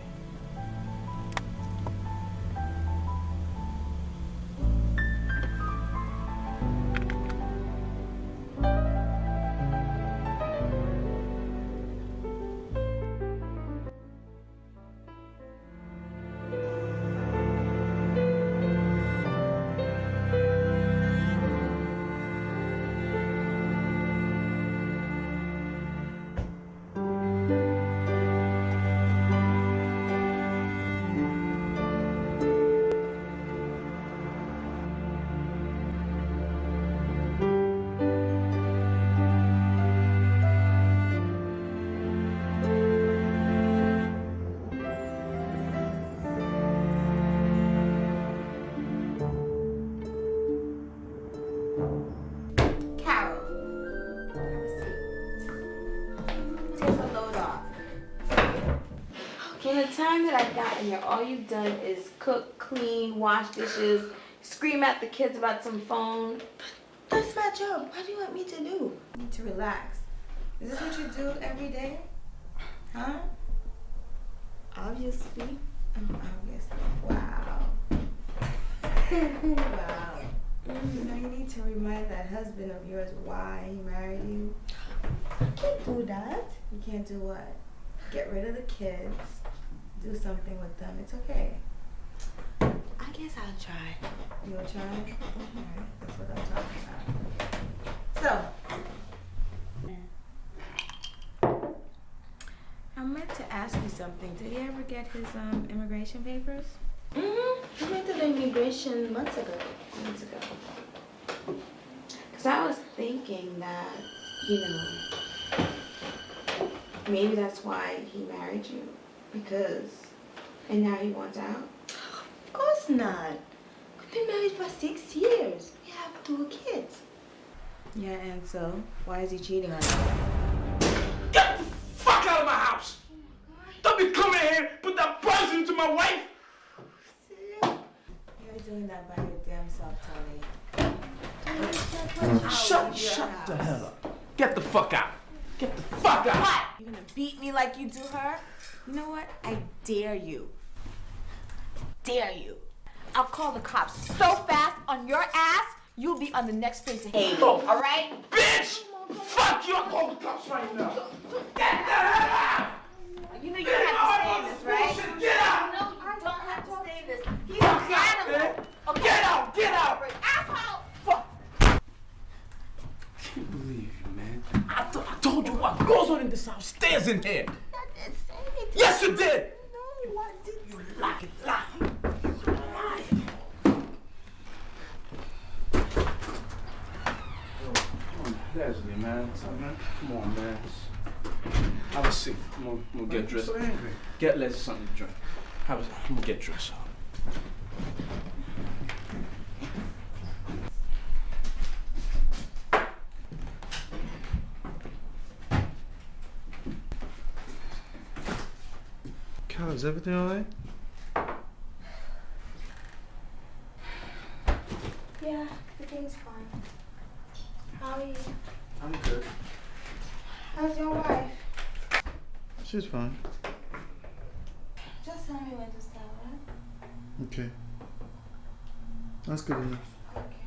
[SPEAKER 13] From the time that I got in here, all you've done is cook, clean, wash dishes, scream at the kids about some phone. That's my job. What do you want me to do? I need to relax. Is this what you do every day? Huh? Obviously. Obviously. Wow. Wow. You know, you need to remind that husband of yours why he married you. I can't do that. You can't do what? Get rid of the kids. Do something with them. It's okay. I guess I'll try. You'll try? Alright, that's what I'm talking about. So, I meant to ask you something. Did he ever get his immigration papers? He went to the immigration months ago. Because I was thinking that, you know, maybe that's why he married you. Because, and now he wants out? Of course not. We've been married for 6 years. We have 2 kids. Yeah, and so, why is he cheating on you?
[SPEAKER 2] Get the fuck out of my house! Don't be coming here, put that poison into my wife!
[SPEAKER 13] You're doing that by your damn self, Tony.
[SPEAKER 2] Shut the hell up. Get the fuck out. Get the fuck out.
[SPEAKER 13] What? You're gonna beat me like you do her? You know what? I dare you. Dare you. I'll call the cops so fast on your ass, you'll be on the next page of hate.
[SPEAKER 2] Oh.
[SPEAKER 13] All right?
[SPEAKER 2] Bitch! Fuck you! I'll call the cops right now. Get the hell out!
[SPEAKER 13] You know you don't have to stay in this, right?
[SPEAKER 2] Bullshit. Get out!
[SPEAKER 13] No, you don't have to stay in this. He's an animal. Okay.
[SPEAKER 2] Get out! Get out!
[SPEAKER 13] Asshole!
[SPEAKER 2] Fuck! I can't believe you, man. I told you what goes on in this house stays in here.
[SPEAKER 13] I didn't say anything.
[SPEAKER 2] Yes, you did!
[SPEAKER 13] No, what did you
[SPEAKER 2] Lie.
[SPEAKER 8] Leslie, man. Come on, man. Have a seat. I'm gonna get dressed.
[SPEAKER 2] So angry.
[SPEAKER 8] Get Leslie something to drink. I'm gonna get dressed up.
[SPEAKER 2] Cal, is everything alright?
[SPEAKER 6] Yeah, everything's fine. How are you?
[SPEAKER 2] I'm good.
[SPEAKER 6] How's your wife?
[SPEAKER 2] She's fine.
[SPEAKER 6] Just tell me when to start, right?
[SPEAKER 2] Okay. That's good enough.
[SPEAKER 6] Okay.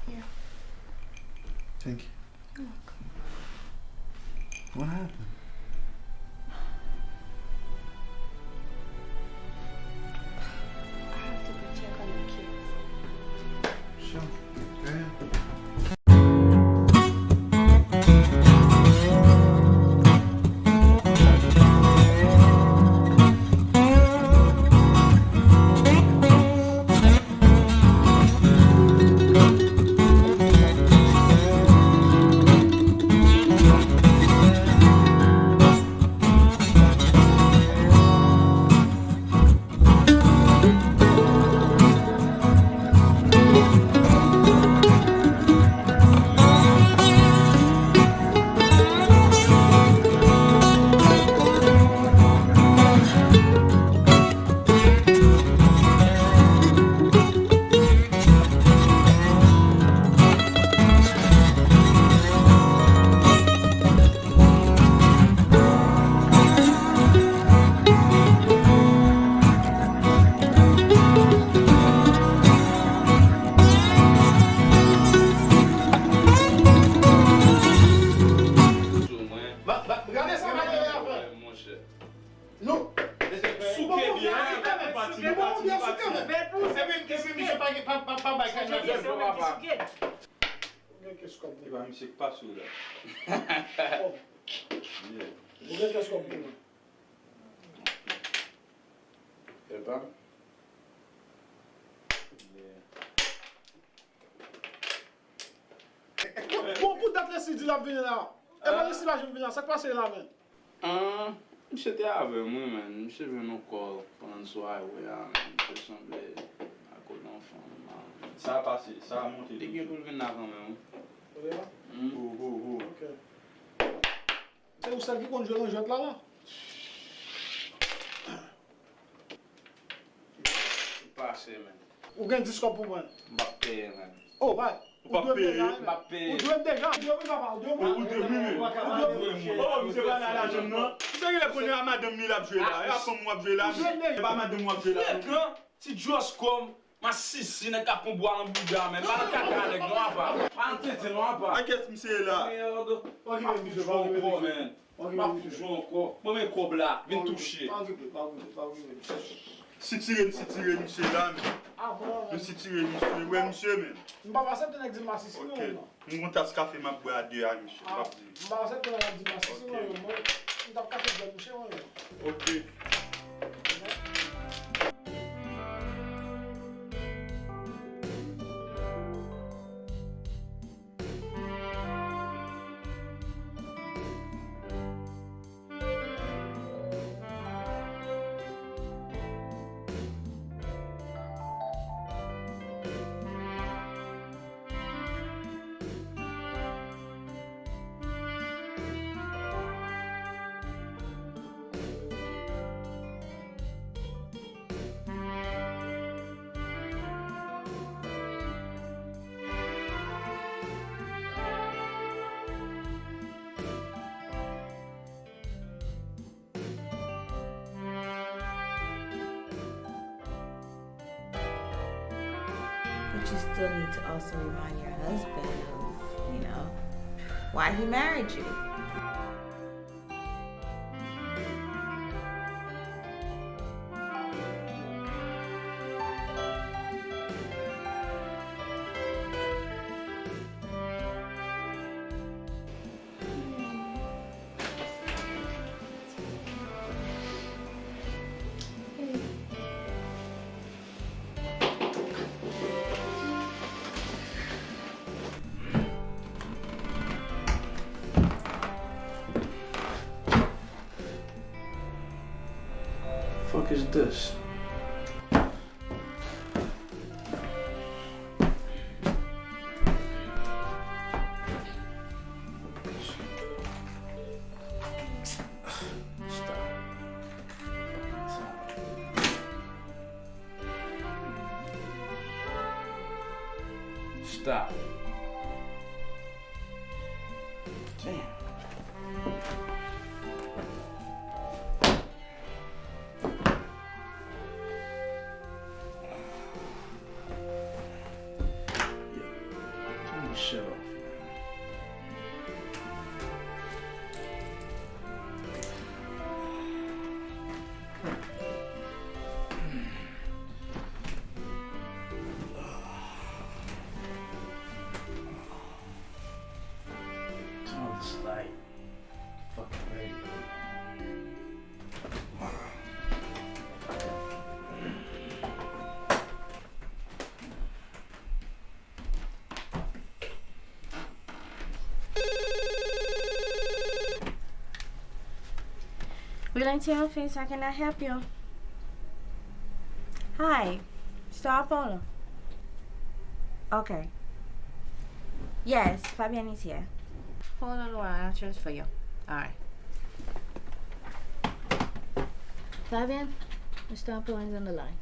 [SPEAKER 6] Yeah.
[SPEAKER 2] Thank you.
[SPEAKER 6] You're welcome.
[SPEAKER 2] What happened?
[SPEAKER 6] I have to go check on the kids.
[SPEAKER 2] Sure. Go ahead.
[SPEAKER 14] Bon, pour date laisser dire la venir là. Et pas laisser la jeune venir, ça passe là men.
[SPEAKER 8] Monsieur était avec moi, man. Monsieur venu encore pendant le soir, ouais, monsieur semblait à cause de l'enfant.
[SPEAKER 15] Ça a passé, ça a monté.
[SPEAKER 8] Il y a pour venir quand même.
[SPEAKER 14] Ok. C'est où ça qui compte jouer dans le jeu là?
[SPEAKER 8] Passé, man.
[SPEAKER 14] Ou gagne 10 pour moi?
[SPEAKER 8] Mbappé, man.
[SPEAKER 14] Oh, ouais.
[SPEAKER 8] Mbappé.
[SPEAKER 14] Ou doit déjà.
[SPEAKER 15] Oh, monsieur va là, jeune non. C'est qu'il est connu à madame ni la jouer là. Et après moi jouer là. Et pas madame moi jouer là.
[SPEAKER 8] Si Joss comme ma six, il n'est qu'à pour boire un bouddha, mais pas un caca avec moi, pas. Pas un tête, non, pas.
[SPEAKER 15] Inquiète, monsieur là.
[SPEAKER 8] Monsieur va encore, man. Pas toujours encore. Moi, mes cobes là, viens toucher.
[SPEAKER 15] Si tiré, monsieur là.
[SPEAKER 14] Ah bon?
[SPEAKER 15] Si tiré, monsieur. Ouais, monsieur, mais.
[SPEAKER 14] Je ne vais pas accepter un ma six.
[SPEAKER 15] Ok. Nous avons un café, ma boîte à 2 ans, monsieur.
[SPEAKER 14] Je ne vais pas accepter un ma six. Je vais café de monsieur.
[SPEAKER 15] Ok.
[SPEAKER 13] But you still need to also remind your husband of, you know, why he married you.
[SPEAKER 2] is this? Stop. Damn. Turn this shit off. Turn this light. Fucking radio.
[SPEAKER 6] We like to your face. How can I help you? Hi, Star Apollo. Okay. Yes, Fabian is here. Hold on while I'll transfer you. Alright. Fabian, Mr. Apollo is on the line.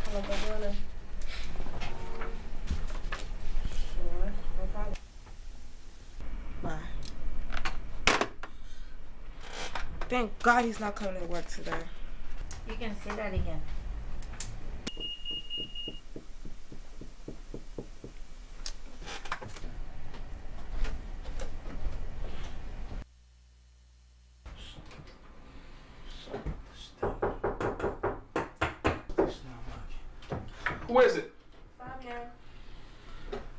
[SPEAKER 6] Hello, brother. Sure, no problem. Bye.
[SPEAKER 12] Thank God he's not coming to work today.
[SPEAKER 6] You can say that again.
[SPEAKER 2] Who is it?
[SPEAKER 6] Fabian.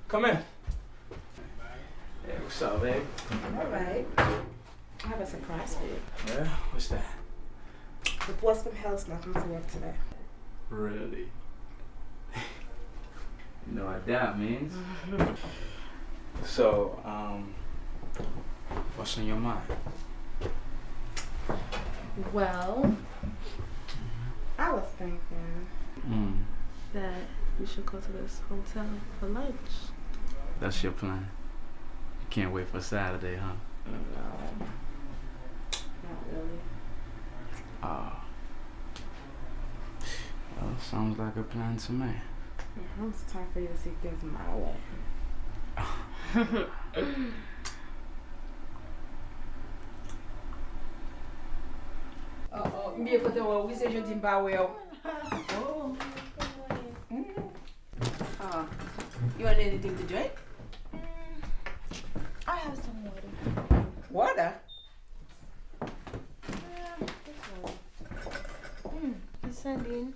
[SPEAKER 2] Come in. Hey, what's up, babe?
[SPEAKER 12] Alright. I have a surprise for you.
[SPEAKER 2] Yeah, what's that?
[SPEAKER 12] The boss from hell's not coming to work today.
[SPEAKER 2] Really? You know what that means? So, what's on your mind?
[SPEAKER 12] Well, I was thinking that we should go to this hotel for lunch.
[SPEAKER 2] That's your plan? You can't wait for Saturday, huh?
[SPEAKER 12] No, not really.
[SPEAKER 2] Oh. Well, sounds like a plan to me.
[SPEAKER 12] Yeah, it's time for you to see things my way.
[SPEAKER 3] Mbiye kote wè, wè se jodi mba wè yo. You want anything to drink?
[SPEAKER 6] I have some water.
[SPEAKER 3] Water?
[SPEAKER 6] Celine,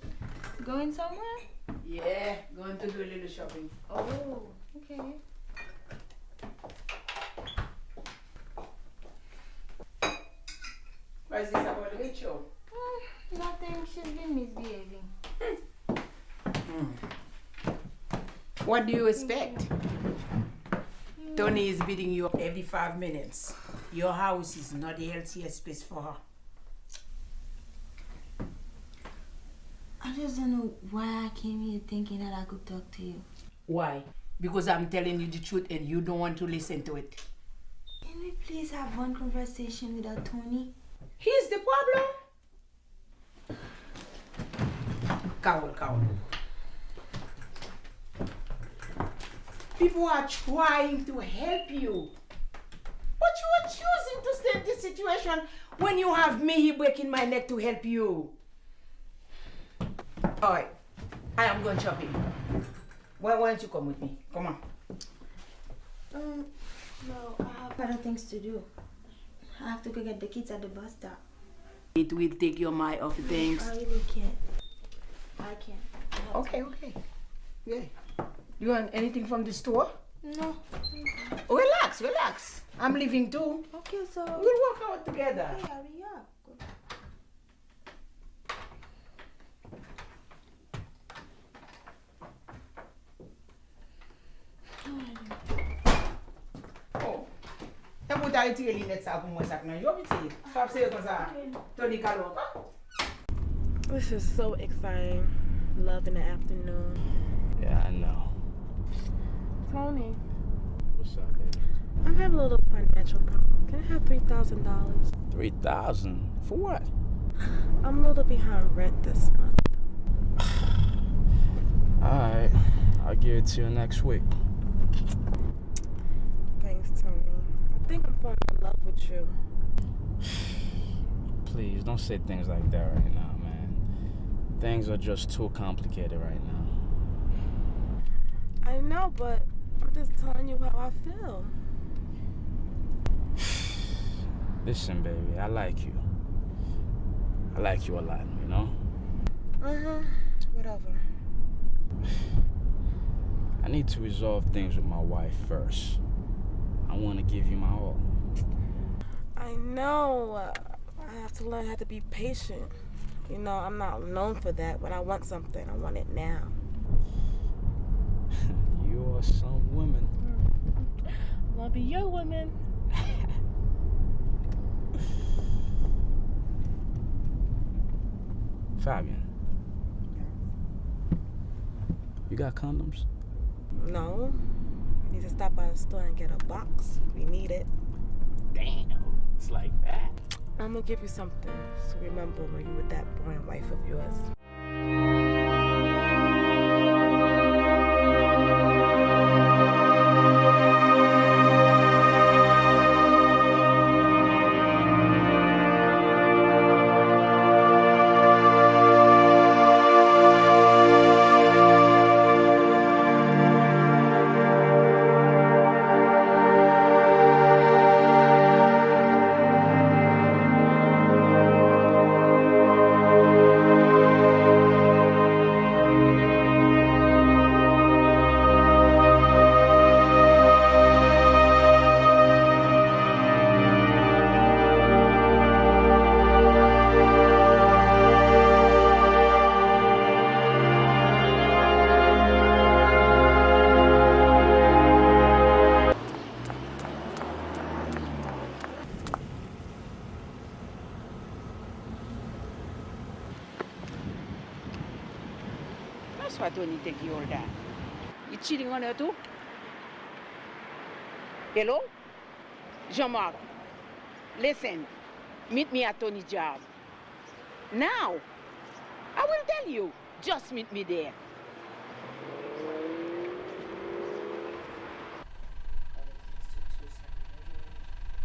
[SPEAKER 6] going somewhere?
[SPEAKER 3] Yeah, going to do a little shopping.
[SPEAKER 6] Oh, okay.
[SPEAKER 3] What is this about Rachel?
[SPEAKER 6] Nothing, she's been misbehaving.
[SPEAKER 3] What do you expect? Tony is beating you up every 5 minutes. Your house is not the healthiest space for her.
[SPEAKER 6] I just don't know why I came here thinking that I could talk to you.
[SPEAKER 3] Why? Because I'm telling you the truth and you don't want to listen to it.
[SPEAKER 6] Can we please have one conversation without Tony?
[SPEAKER 3] He's the problem. Cowell. People are trying to help you. But you are choosing to stay in this situation when you have me breaking my neck to help you. Alright, I am going shopping. Why don't you come with me? Come on.
[SPEAKER 6] No, I have better things to do. I have to go get the kids at the bus stop.
[SPEAKER 3] It will take your mind off things.
[SPEAKER 6] I really can't. I can't.
[SPEAKER 3] Okay. Yeah. You want anything from the store?
[SPEAKER 6] No.
[SPEAKER 3] Relax. I'm leaving too.
[SPEAKER 6] Okay, so
[SPEAKER 3] we'll work out together.
[SPEAKER 6] Okay, hurry up.
[SPEAKER 3] Oh, that pou ta retire linet sa pou mwen sak nan yo biti. Stop se yo kon sa. Tony Kalo.
[SPEAKER 12] This is so exciting. Love in the afternoon.
[SPEAKER 8] Yeah, I know.
[SPEAKER 12] Tony,
[SPEAKER 8] What's up, baby?
[SPEAKER 12] I'm having a little financial problem. Can I have $3,000?
[SPEAKER 8] 3,000 for what?
[SPEAKER 12] I'm a little behind rent this month.
[SPEAKER 8] All right, I'll give it to you next week.
[SPEAKER 12] Thanks, Tony. I think I'm falling in love with you.
[SPEAKER 8] Please don't say things like that right now, man. Things are just too complicated right now.
[SPEAKER 12] I know, but I'm just telling you how I feel.
[SPEAKER 8] Listen, baby, I like you. I like you a lot, you know?
[SPEAKER 12] Whatever.
[SPEAKER 8] I need to resolve things with my wife first. I want to give you my all.
[SPEAKER 12] I know. I have to learn how to be patient. You know, I'm not known for that. When I want something, I want it now.
[SPEAKER 8] You are some woman.
[SPEAKER 12] I'll be your woman.
[SPEAKER 8] Fabian. You got condoms?
[SPEAKER 12] No. I need to stop by the store and get a box. We need it.
[SPEAKER 8] Damn, it's like that.
[SPEAKER 12] I'm gonna give you something to remember when you were with that boy and wife of yours.
[SPEAKER 3] That's why Tony take you all that. You cheating on her too? Hello? Jean-Marc, listen, meet me at Tony's job. Now. I will tell you. Just meet me there.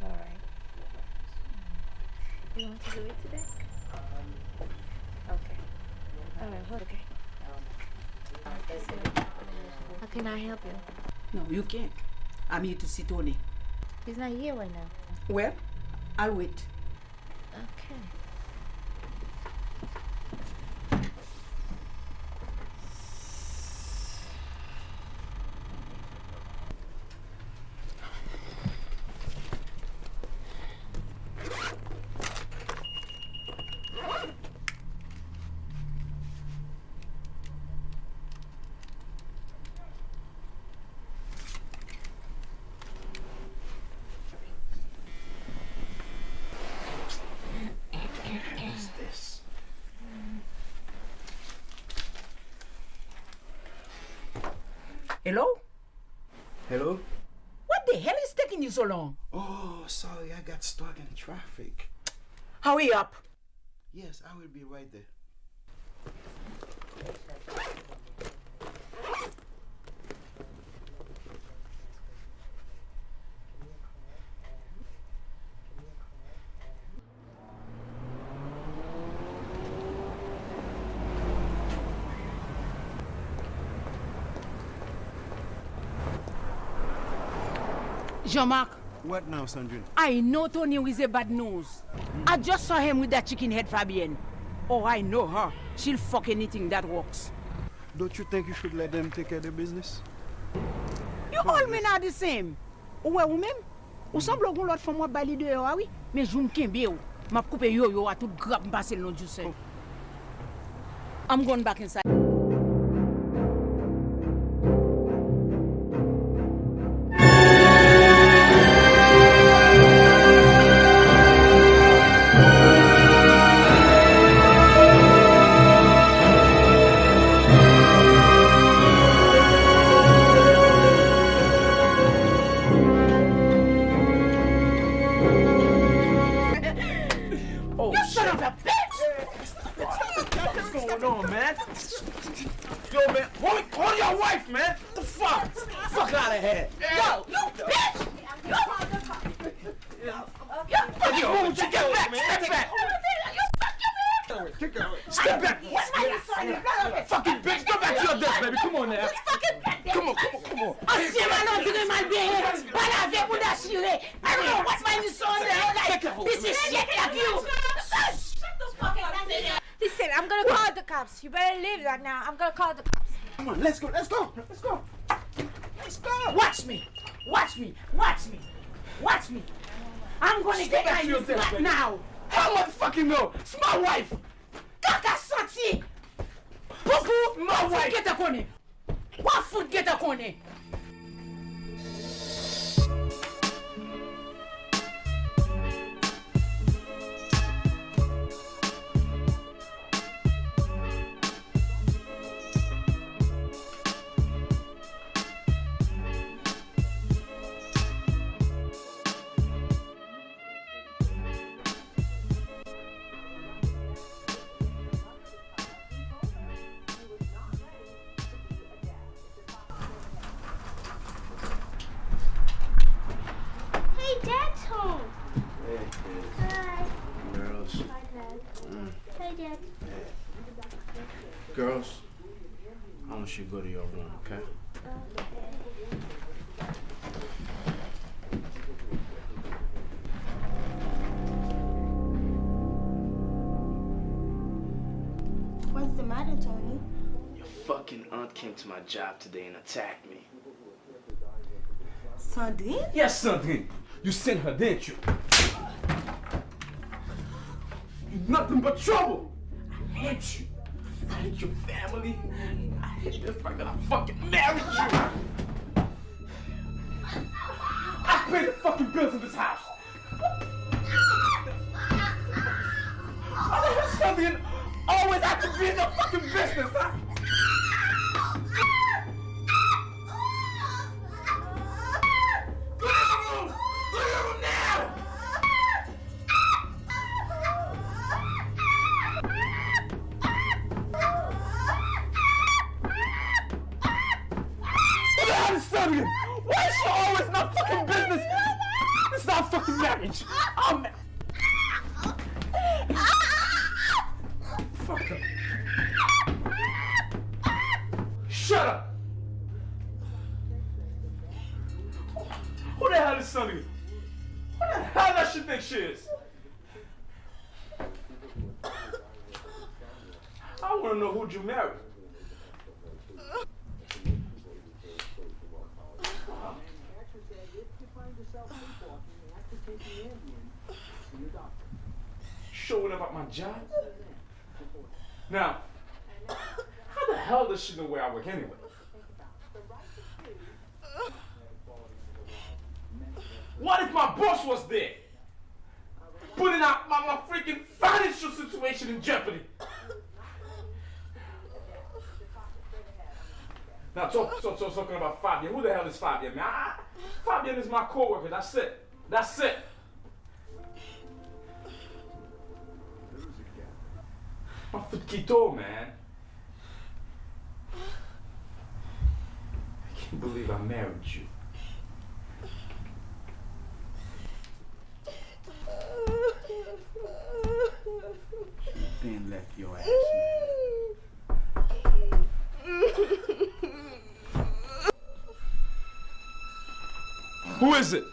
[SPEAKER 1] All right. You want to do it today? Okay. All right, hold okay. How can I help you?
[SPEAKER 3] No, you can't. I'm here to see Tony.
[SPEAKER 1] He's not here right now.
[SPEAKER 3] Well, I'll wait.
[SPEAKER 1] Okay.
[SPEAKER 3] Hello?
[SPEAKER 11] Hello?
[SPEAKER 3] What the hell is taking you so long?
[SPEAKER 11] Oh, sorry, I got stuck in traffic.
[SPEAKER 3] Hurry up.
[SPEAKER 11] Yes, I will be right there.
[SPEAKER 3] Jean-Marc.
[SPEAKER 11] What now, Sandrine?
[SPEAKER 3] I know Tony is a bad news. I just saw him with that chicken head Fabienne. Oh, I know her. She'll fuck anything that works.
[SPEAKER 11] Don't you think you should let them take care of their business?
[SPEAKER 3] You all men are the same. Ou même? Ou semble qu'on l'autre fois moi bali de ah oui, mais joue m'kembe ou. M'a coupé yo à tout grab passer le nom du seul. I'm going back inside.
[SPEAKER 2] man. Yo, man, hold your wife, man. What the fuck? Fuck out of here.
[SPEAKER 3] Yo, you bitch!
[SPEAKER 2] Yo, get back, man. Step back. Step back. Fucking bitch, go back to your desk, baby. Come on now. Come on.
[SPEAKER 3] Assieme non dire mal bene. Voilà, viens pour l'assurer. I don't know what's my son there. Like, this is shit like you.
[SPEAKER 6] Listen, I'm gonna call the cops. You better leave that now. I'm gonna call the cops.
[SPEAKER 3] Come on, let's go. Watch me. I'm gonna get my new flat now.
[SPEAKER 2] How motherfucking no? It's my wife.
[SPEAKER 3] Kaka sorti. Popo,
[SPEAKER 2] my wife.
[SPEAKER 3] Get a corner. What food get a corner?
[SPEAKER 9] Hey, Dad's home.
[SPEAKER 2] Hey,
[SPEAKER 9] Hi.
[SPEAKER 2] girls.
[SPEAKER 9] Hi, Dad. Hey, Dad.
[SPEAKER 2] Girls, I want you to go to your room, okay?
[SPEAKER 6] What's the matter, Tony?
[SPEAKER 2] Your fucking aunt came to my job today and attacked me.
[SPEAKER 6] Sandrine?
[SPEAKER 2] Yes, Sandrine. You sent her, didn't you? You're nothing but trouble. I hate you. I hate your family. I hate the fact that I fucking married you. I pay the fucking bills in this house. Why the hell Sandrine always have to be in the fucking business, huh? Go to your room! Go to your room now! What the hell is Sandrine? Why is she always in our fucking business? It's not fucking marriage. I'm fuck her. Shut up! Who the hell is Sandrine? Who the hell does she think she is? I want to know who'd you marry. Showing up at my job? Now, how the hell does she know where I work anyway? What if my boss was there? Putting out my freaking financial situation in jeopardy. Now, talking about Fabian. Who the hell is Fabian, man? Fabian is my co-worker. That's it. That's it. My Futquito, man. I can't believe I married you. Then left your ass, man. Who is it?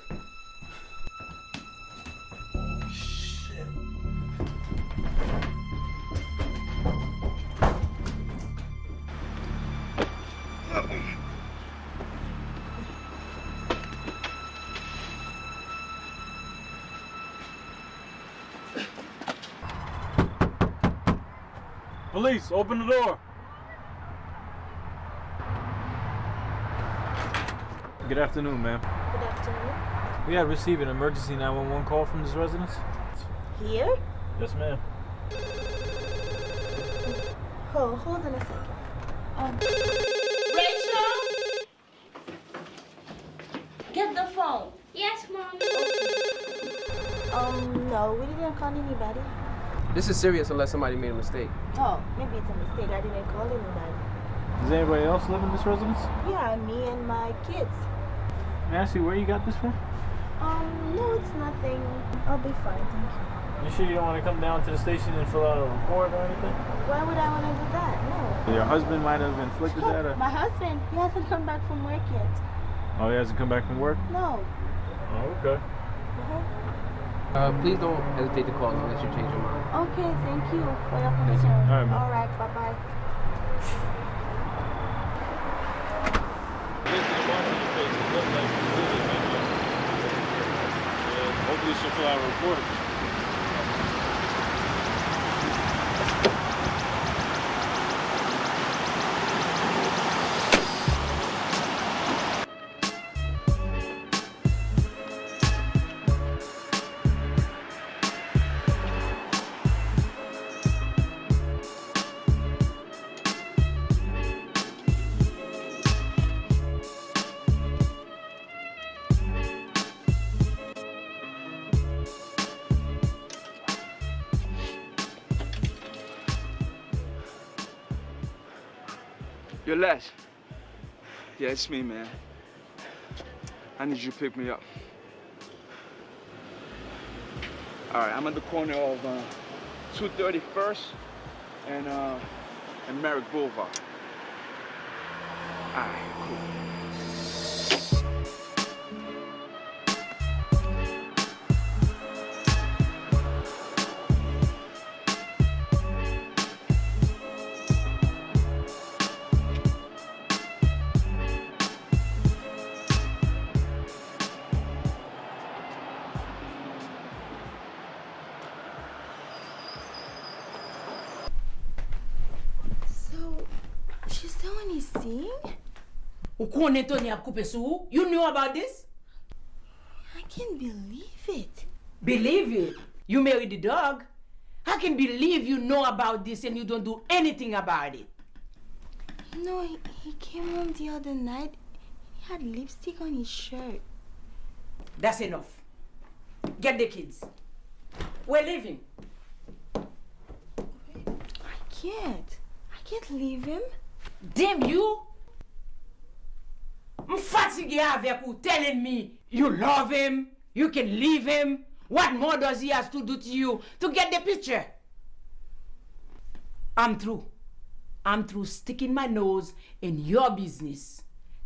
[SPEAKER 7] Police, open the door. Good afternoon, ma'am.
[SPEAKER 6] Good afternoon.
[SPEAKER 7] We had received an emergency 911 call from this residence.
[SPEAKER 6] Here?
[SPEAKER 7] Yes, ma'am.
[SPEAKER 6] Oh, hold on a second.
[SPEAKER 3] Rachel? Get the phone.
[SPEAKER 9] Yes, Mommy.
[SPEAKER 6] No, we didn't call anybody.
[SPEAKER 17] This is serious unless somebody made a mistake.
[SPEAKER 6] Oh, maybe it's a mistake. I didn't call anybody.
[SPEAKER 7] Does anybody else live in this residence?
[SPEAKER 6] Yeah, me and my kids.
[SPEAKER 7] May I see where you got this from?
[SPEAKER 6] No, it's nothing. I'll be fine, thank you.
[SPEAKER 7] You sure you don't want to come down to the station and fill out a report or anything?
[SPEAKER 6] Why would I want to do that? No.
[SPEAKER 7] Your husband might have inflicted that or...
[SPEAKER 6] My husband, he hasn't come back from work yet.
[SPEAKER 7] Oh, he hasn't come back from work?
[SPEAKER 6] No.
[SPEAKER 7] Oh, okay.
[SPEAKER 17] Please don't hesitate to call unless you change your mind.
[SPEAKER 6] Okay, thank you for your
[SPEAKER 17] Thank you.
[SPEAKER 6] concern.
[SPEAKER 7] All right, man.
[SPEAKER 6] All right, bye-bye.
[SPEAKER 7] Hopefully she'll fill out a report.
[SPEAKER 2] Yo, Les. Yeah, it's me, man. I need you to pick me up. All right, I'm at the corner of 231st and Merrick Boulevard. All right, cool.
[SPEAKER 6] She's the one he's seeing?
[SPEAKER 3] You knew about this?
[SPEAKER 6] I can't believe it.
[SPEAKER 3] Believe it? You married the dog? I can believe you know about this and you don't do anything about it.
[SPEAKER 6] You know, he came home the other night. He had lipstick on his shirt.
[SPEAKER 3] That's enough. Get the kids. We're leaving.
[SPEAKER 6] I can't leave him.
[SPEAKER 3] Damn you! I'm fatigué avec you telling me you love him, you can leave him. What more does he have to do to you to get the picture? I'm through. I'm through sticking my nose in your business.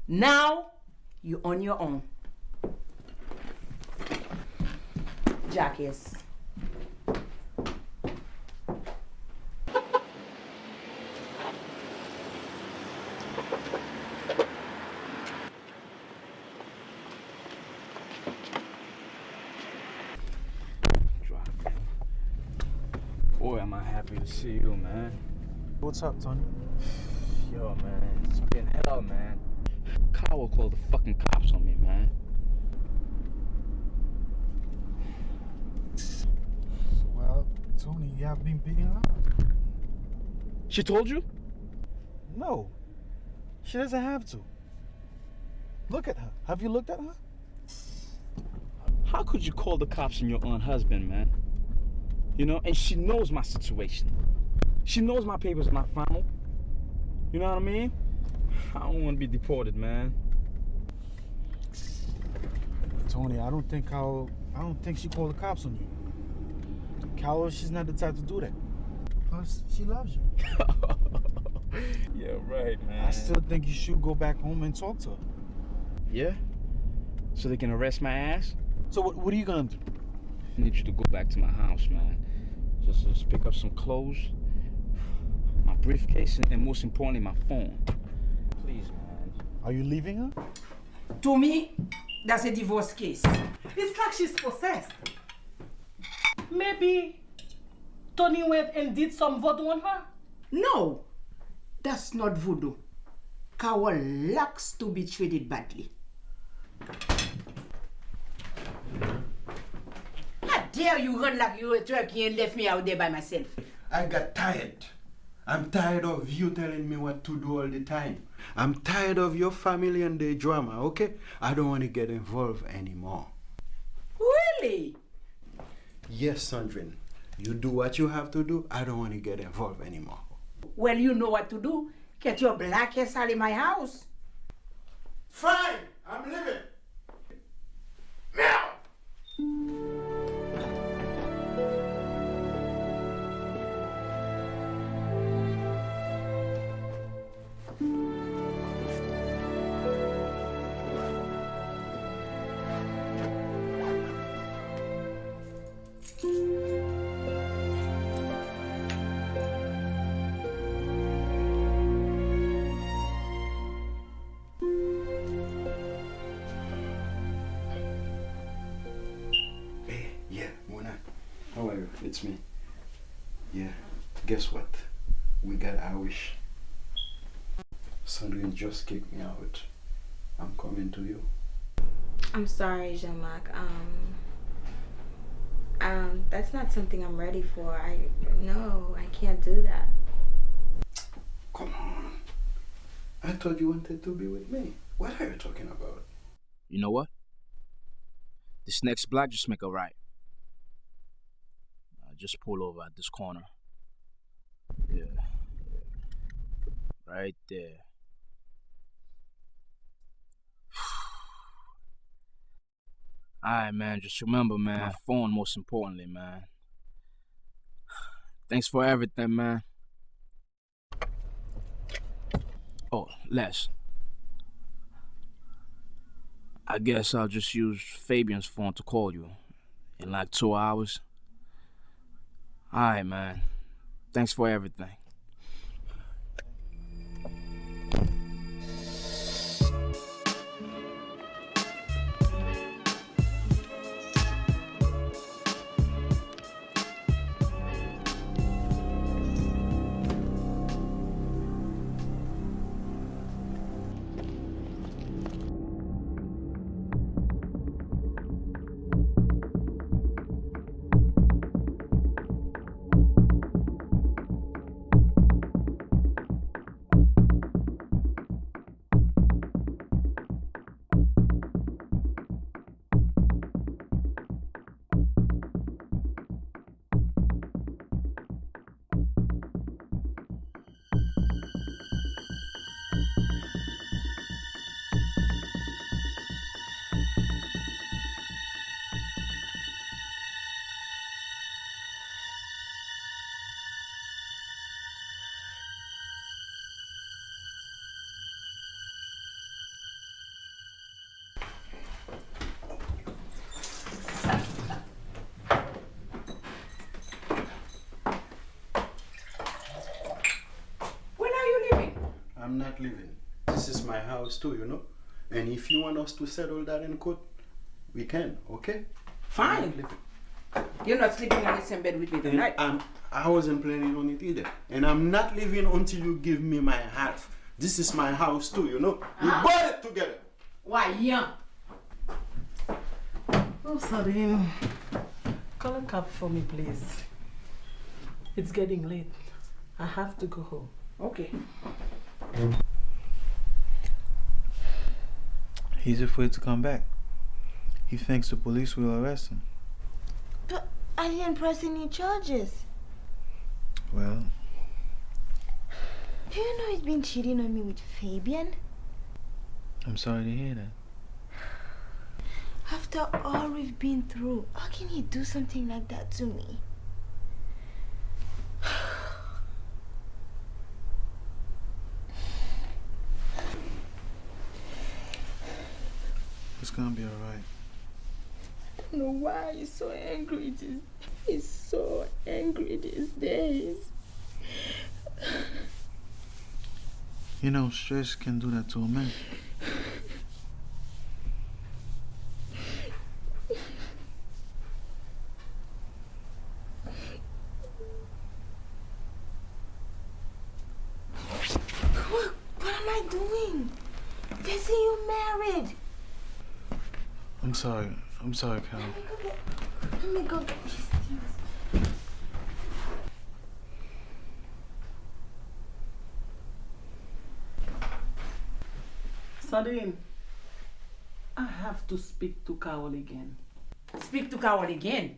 [SPEAKER 3] Now, you're on your own. Jackass.
[SPEAKER 8] Boy, am I happy to see you, man.
[SPEAKER 7] What's up, Tony?
[SPEAKER 8] Yo, man, it's been hell, man. Kyle called the fucking cops on me, man.
[SPEAKER 7] Well, Tony, you have been beating her up.
[SPEAKER 8] She told you?
[SPEAKER 7] No, she doesn't have to. Look at her. Have you looked at her?
[SPEAKER 8] How could you call the cops on your own husband, man? You know, and she knows my situation. She knows my papers are not final. You know what I mean? I don't want to be deported, man.
[SPEAKER 7] Tony, I don't think she called the cops on you. Carol, she's not the type to do that. Plus, she loves you.
[SPEAKER 8] Yeah, right, man.
[SPEAKER 7] I still think you should go back home and talk to her.
[SPEAKER 8] Yeah? So they can arrest my ass?
[SPEAKER 7] So what are you gonna do?
[SPEAKER 8] I need you to go back to my house, man. Just pick up some clothes, my briefcase, and most importantly, my phone. Please, man.
[SPEAKER 7] Are you leaving her?
[SPEAKER 3] To me, that's a divorce case.
[SPEAKER 14] It's like she's possessed. Maybe Tony went and did some voodoo on her?
[SPEAKER 3] No, that's not voodoo. Carol likes to be treated badly. How dare you run like you were a turkey and left me out there by myself?
[SPEAKER 11] I got tired. I'm tired of you telling me what to do all the time. I'm tired of your family and their drama, okay? I don't want to get involved anymore.
[SPEAKER 3] Really?
[SPEAKER 11] Yes, Sandrine. You do what you have to do. I don't want to get involved anymore.
[SPEAKER 3] Well, you know what to do. Get your black ass out of my house.
[SPEAKER 11] Fine, I'm leaving. It's me. Yeah, guess what? We got our wish. Sandrine just kicked me out. I'm coming to you.
[SPEAKER 13] I'm sorry, Jean-Marc. That's not something I'm ready for. No, I can't do that.
[SPEAKER 11] Come on. I thought you wanted to be with me. What are you talking about?
[SPEAKER 18] You know what? This next block, just make a right. Just pull over at this corner. Yeah. Right there. Alright, man. Just remember, man. My phone, most importantly, man. Thanks for everything, man. Oh, Les. I guess I'll just use Fabian's phone to call you in like 2 hours. Alright, man. Thanks for everything.
[SPEAKER 11] I'm not leaving. This is my house too, you know? And if you want us to settle that in court, we can, okay?
[SPEAKER 3] Fine. You're not sleeping on the same bed with me tonight.
[SPEAKER 11] I wasn't planning on it either. And I'm not leaving until you give me my half. This is my house too, you know? We bought it together.
[SPEAKER 3] Why, yeah?
[SPEAKER 14] Oh, Sandrine. Call a cab for me, please. It's getting late. I have to go home.
[SPEAKER 3] Okay.
[SPEAKER 7] He's afraid to come back. He thinks the police will arrest him.
[SPEAKER 6] But I didn't press any charges.
[SPEAKER 7] Well,
[SPEAKER 6] do you know he's been cheating on me with Fabian?
[SPEAKER 7] I'm sorry to hear that.
[SPEAKER 6] After all we've been through, how can he do something like that to me?
[SPEAKER 7] It's gonna be alright.
[SPEAKER 6] I don't know why he's so angry. He's so angry these days.
[SPEAKER 7] You know, stress can do that to a man.
[SPEAKER 6] What am I doing? They say you're married.
[SPEAKER 7] I'm sorry, Cal.
[SPEAKER 6] Let me go get these things.
[SPEAKER 14] Sandrine, I have to speak to Carol again.
[SPEAKER 3] Speak to Carol again?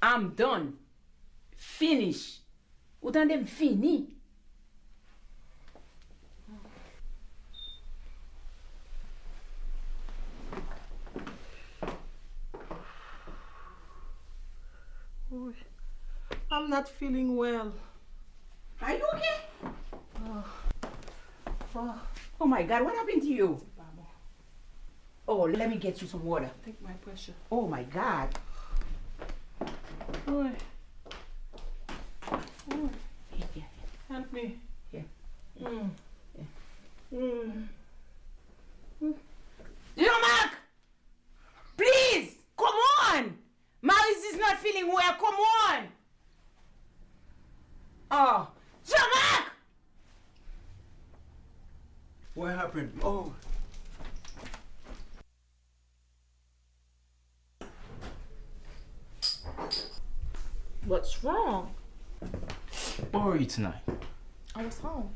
[SPEAKER 3] I'm done. Finish. Ou tan dem fini?
[SPEAKER 14] Oh, I'm not feeling well.
[SPEAKER 3] Are you okay? Oh my God, what happened to you? Oh, let me get you some water.
[SPEAKER 14] Take my pressure.
[SPEAKER 3] Oh my God.
[SPEAKER 14] Oh. Oh.
[SPEAKER 3] Here.
[SPEAKER 14] Help me.
[SPEAKER 3] Here. Jean-Marc! Please! Come on! Maris is not feeling well. Come on! Oh, Jean-Marc!
[SPEAKER 11] What happened? Oh.
[SPEAKER 12] What's wrong?
[SPEAKER 18] Where are you tonight?
[SPEAKER 12] I was home.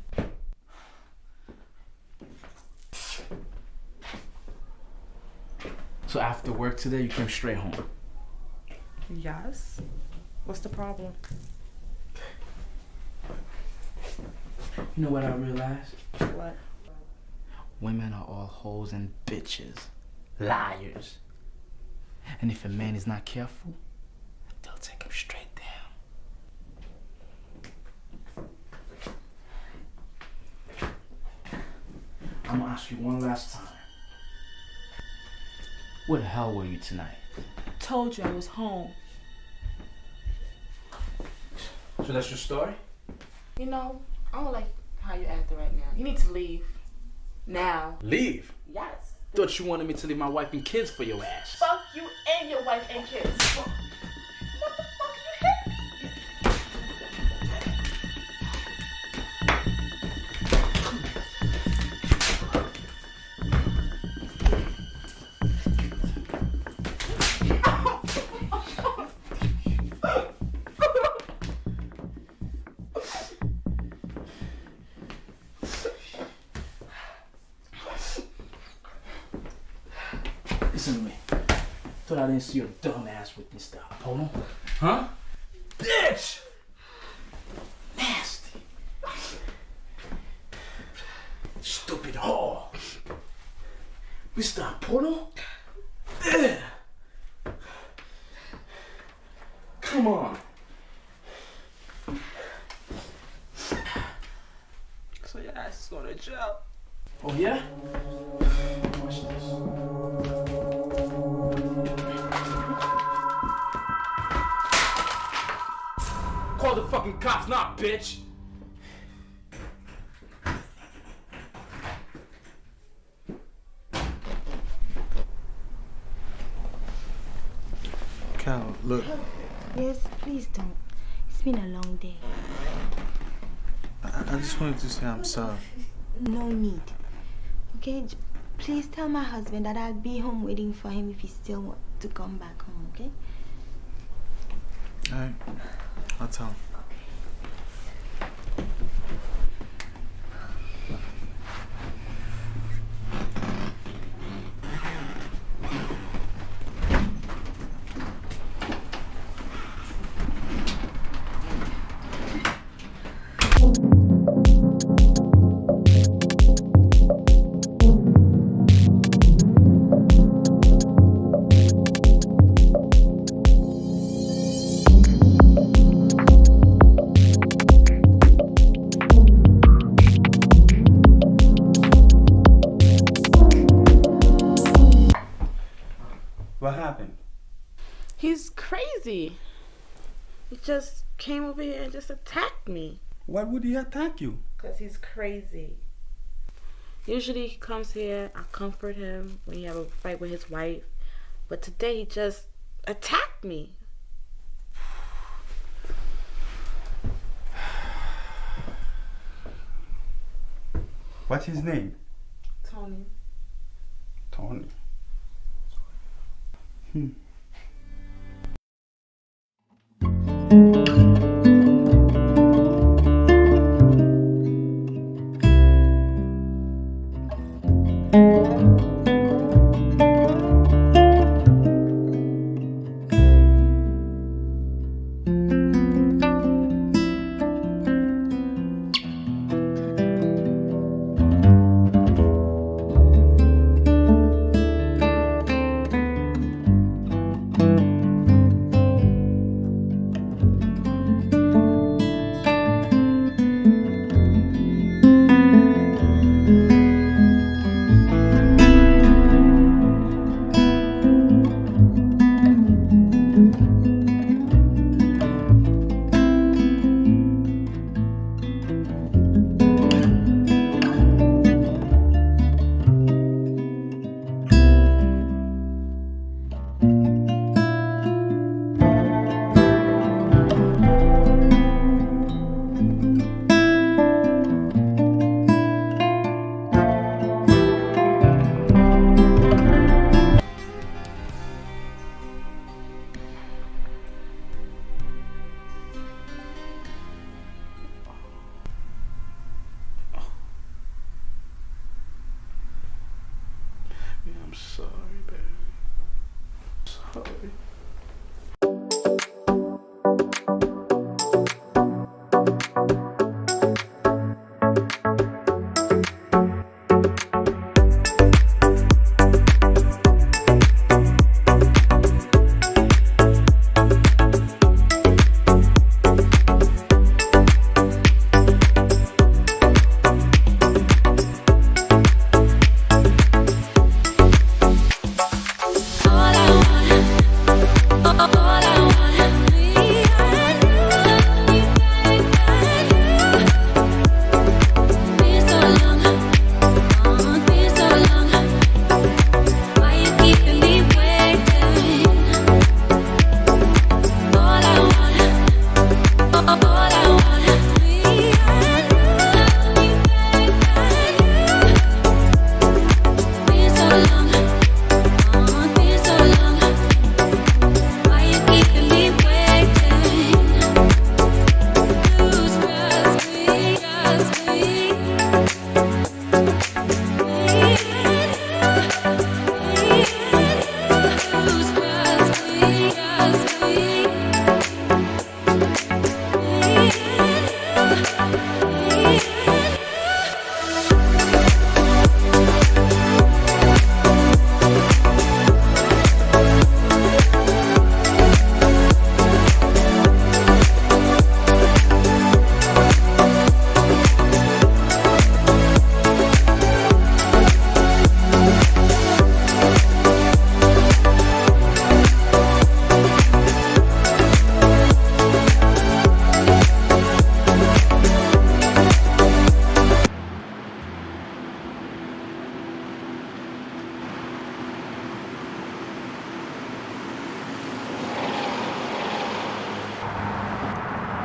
[SPEAKER 18] So after work today, you came straight home.
[SPEAKER 12] Yes. What's the problem?
[SPEAKER 18] You know what I realized?
[SPEAKER 12] What?
[SPEAKER 18] Women are all hoes and bitches. Liars. And if a man is not careful, they'll take him straight down. I'm gonna ask you one last time. Where the hell were you tonight?
[SPEAKER 12] Told you I was home.
[SPEAKER 18] So that's your story?
[SPEAKER 12] You know, I don't like how you're acting right now. You need to leave. Now.
[SPEAKER 18] Leave?
[SPEAKER 12] Yes.
[SPEAKER 18] Thought you wanted me to leave my wife and kids for your ass.
[SPEAKER 12] Fuck you and your wife and kids. What the fuck you hit me?
[SPEAKER 18] Listen to me. Thought I didn't see your dumb ass with Mr. Apollo. Huh? Bitch! Nasty. Stupid whore. Mr. Apollo? Ugh. Come on.
[SPEAKER 12] So your ass is going to jail.
[SPEAKER 18] Oh yeah? Watch this. Call the fucking cops now, bitch!
[SPEAKER 7] Cal, look.
[SPEAKER 6] Yes, please don't. It's been a long day.
[SPEAKER 7] I just wanted to say I'm sorry.
[SPEAKER 6] No need. Okay, please tell my husband that I'll be home waiting for him if he still wants to come back home, okay?
[SPEAKER 7] Alright, I'll tell him.
[SPEAKER 11] What happened?
[SPEAKER 12] He's crazy. He just came over here and just attacked me.
[SPEAKER 11] Why would he attack you?
[SPEAKER 12] Because he's crazy. Usually he comes here, I comfort him when he have a fight with his wife. But today he just attacked me.
[SPEAKER 11] What's his name?
[SPEAKER 12] Tony.
[SPEAKER 11] Tony.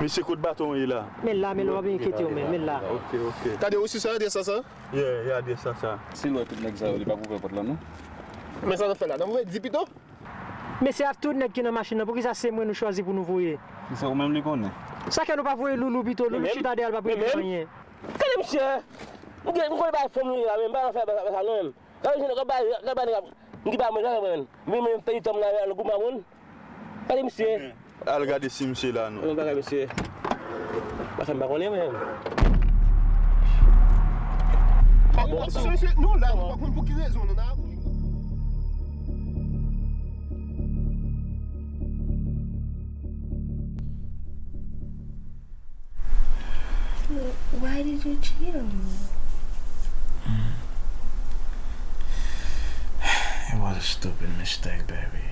[SPEAKER 11] Monsieur coup de bâton il là.
[SPEAKER 19] Mais là, on va bien inquiéter, mais là.
[SPEAKER 11] Ok.
[SPEAKER 2] T'as des aussi ça, des ça?
[SPEAKER 11] Yeah, il y a des ça.
[SPEAKER 2] Si l'autre nèg ça, il pas couvert porte là non. Mais ça fait là, non, vous dit plutôt.
[SPEAKER 19] Mais c'est à tout nèg qui dans machine, pour qui ça c'est moi nous choisi pour nous voyer.
[SPEAKER 11] C'est au même li connaît.
[SPEAKER 19] Ça que nous pas voyer Loulou plutôt, Loulou chita derrière pas pour rien.
[SPEAKER 20] Quand monsieur, on connaît pas famille là, même pas faire ça non. Quand je ne pas ngi ba mo la men. Même pays tom là le goumamoun. Pas monsieur.
[SPEAKER 11] Ah, regardez si monsieur là non.
[SPEAKER 20] Regardez monsieur. Pas me connaît même.
[SPEAKER 2] Nous là, pour quelle raison on a?
[SPEAKER 6] Why did you cheat on me?
[SPEAKER 18] It was a stupid mistake, baby.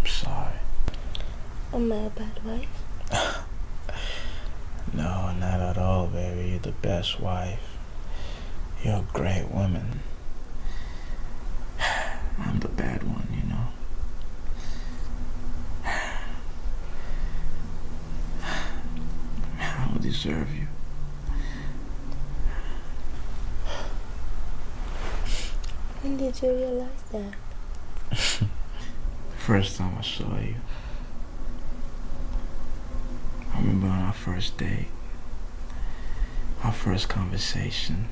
[SPEAKER 18] I'm sorry.
[SPEAKER 6] Am I a bad wife?
[SPEAKER 18] No, not at all, baby. You're the best wife. You're a great woman. I'm the bad one, you know. I don't deserve you.
[SPEAKER 6] When did you realize that?
[SPEAKER 18] First time I saw you. I remember on our first date, our first conversation.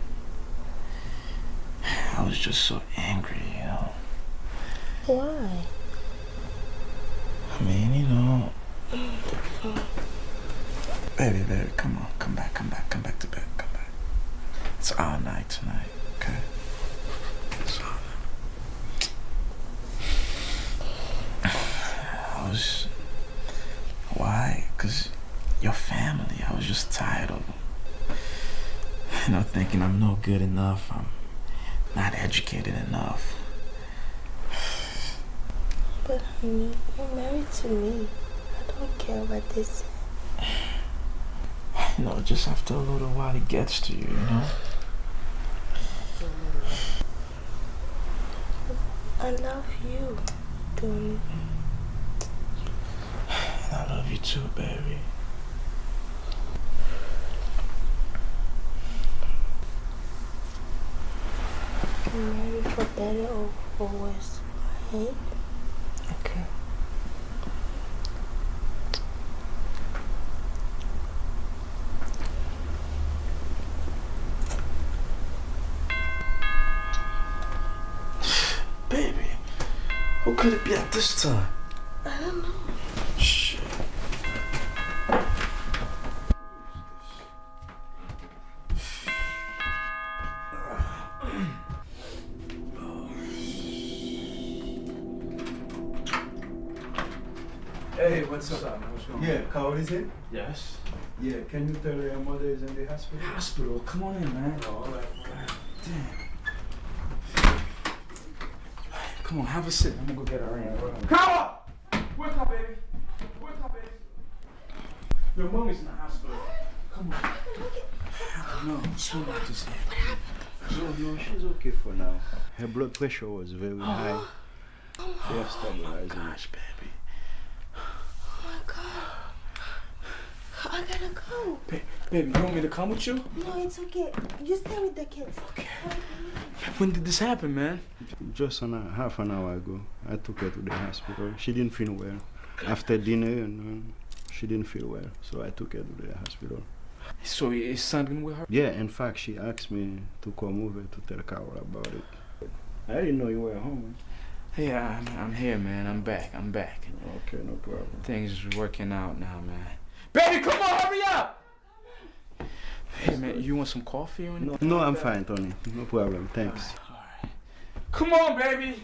[SPEAKER 18] I was just so angry, you know.
[SPEAKER 6] Why?
[SPEAKER 18] I mean, you know. Baby, come on, come back to bed, come back. It's our night tonight, okay? It's our night. Why? Because your family, I was just tired of them. You know, thinking I'm no good enough, I'm not educated enough.
[SPEAKER 6] But honey, you're married to me. I don't care what they say.
[SPEAKER 18] You know, just after a little while it gets to you, you know?
[SPEAKER 6] I love you, Tony.
[SPEAKER 18] And I love you too, baby.
[SPEAKER 6] I'm married for better or for worse, right?
[SPEAKER 18] Okay. Baby, who could it be at this time?
[SPEAKER 6] I don't know.
[SPEAKER 18] Shit.
[SPEAKER 11] Hey, what's up? What's going on? Yeah, Carl is it?
[SPEAKER 18] Yes.
[SPEAKER 11] Yeah, can you tell her your mother is in the hospital?
[SPEAKER 18] Hospital? Come on in, man.
[SPEAKER 11] Oh, all right.
[SPEAKER 18] God damn. Come on, have a sit. I'm gonna go get her in.
[SPEAKER 2] Carl! Wake up, baby. Wake up, baby.
[SPEAKER 18] Your mom is in the hospital. Come on. No, so not to say.
[SPEAKER 11] No, she's okay for now. Her blood pressure was very high. She has stabilized.
[SPEAKER 18] Oh my gosh, baby.
[SPEAKER 6] Oh my God. I gotta go.
[SPEAKER 18] Baby, you want me to come with you?
[SPEAKER 6] No, it's okay. You stay with the kids.
[SPEAKER 18] Okay. When did this happen, man?
[SPEAKER 11] Just half an hour ago, I took her to the hospital. She didn't feel well. After dinner, and she didn't feel well, so I took her to the hospital.
[SPEAKER 18] So is something with her?
[SPEAKER 11] Yeah, in fact, she asked me to come over to tell Carol about it. I didn't know you were home.
[SPEAKER 18] Yeah, I'm here, man. I'm back.
[SPEAKER 11] Okay, no problem.
[SPEAKER 18] Things is working out now, man. Baby, come on, hurry up! Hey, man, you want some coffee or anything?
[SPEAKER 11] No, I'm fine, Tony. No problem. Thanks.
[SPEAKER 18] Come on, baby!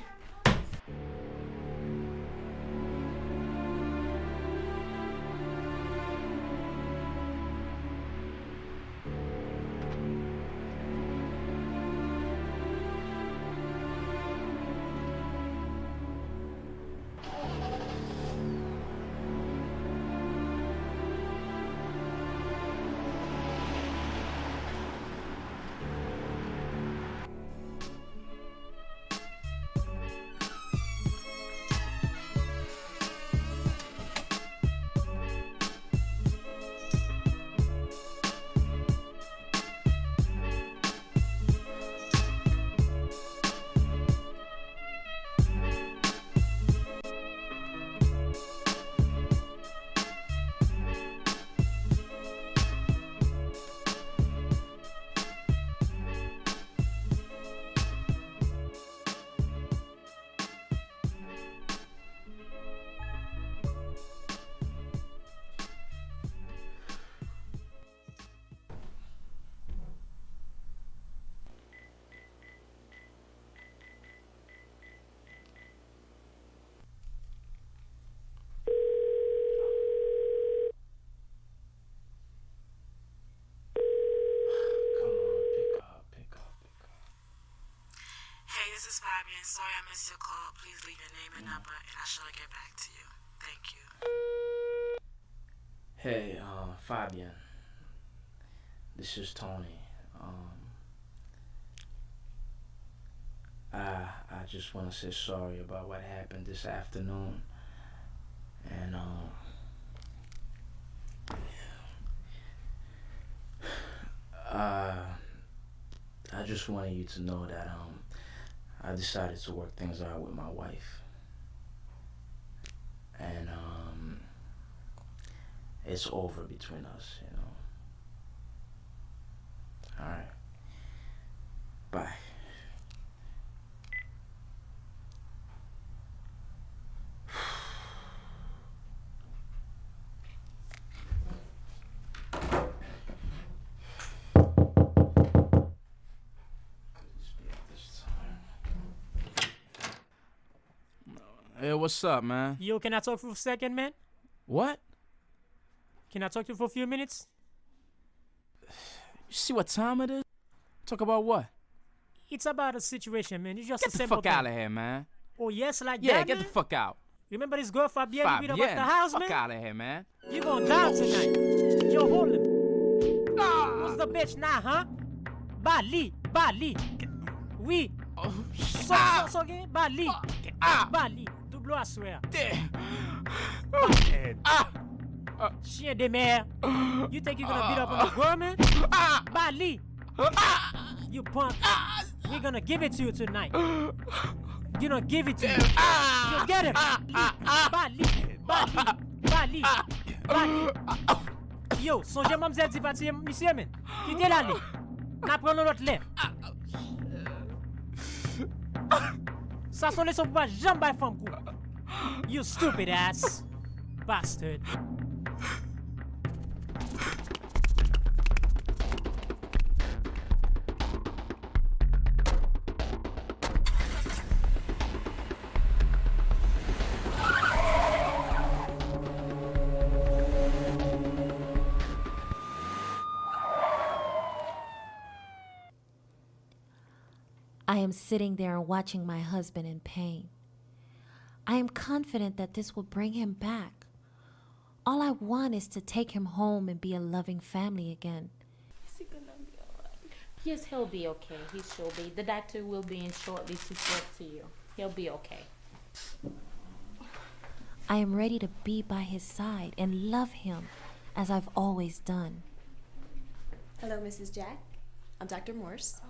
[SPEAKER 12] Hey, this is Fabian. Sorry I missed your call. Please leave your name and number, and I shall get back to you. Thank you.
[SPEAKER 8] Hey, Fabian. This is Tony. I just want to say sorry about what happened this afternoon. And, I just wanted you to know that, I decided to work things out with my wife. And, it's over between us, you know. Alright. Bye. Hey, what's up, man?
[SPEAKER 19] Yo, can I talk for a second, man?
[SPEAKER 8] What?
[SPEAKER 19] Can I talk to you for a few minutes?
[SPEAKER 8] You see what time it is? Talk about what?
[SPEAKER 19] It's about a situation, man. It's just
[SPEAKER 8] Get
[SPEAKER 19] a
[SPEAKER 8] the
[SPEAKER 19] simple
[SPEAKER 8] fuck
[SPEAKER 19] thing.
[SPEAKER 8] out of here, man.
[SPEAKER 19] Oh, yes, like
[SPEAKER 8] Yeah,
[SPEAKER 19] that,
[SPEAKER 8] get
[SPEAKER 19] man?
[SPEAKER 8] the fuck out.
[SPEAKER 19] Remember this girl Fabienne you beat up at the house,
[SPEAKER 8] fuck
[SPEAKER 19] man?
[SPEAKER 8] out of here, man.
[SPEAKER 19] You gonna die tonight. Yo, hold him. Who's the bitch now, huh? Bali. Oui. So, again? Bali. Bali. Double, I swear. Chien de mer. You think you're gonna beat up on the girl, man? Bali. You punk. We're gonna give it to you tonight. You don't give it to you. You get him. Bali. Yo, sonje mamzelle di pati monsieur men. Ki te l'allé. Na pren l'autre lè. Sa son leçon pou pa jam bay femme kou. You stupid ass. Bastard.
[SPEAKER 1] I am sitting there and watching my husband in pain. I am confident that this will bring him back. All I want is to take him home and be a loving family again.
[SPEAKER 12] Is he gonna be alright? Yes, he'll be okay. He shall be. The doctor will be in shortly to talk to you. He'll be okay.
[SPEAKER 1] I am ready to be by his side and love him as I've always done.
[SPEAKER 21] Hello, Mrs. Jack. I'm Dr. Morse.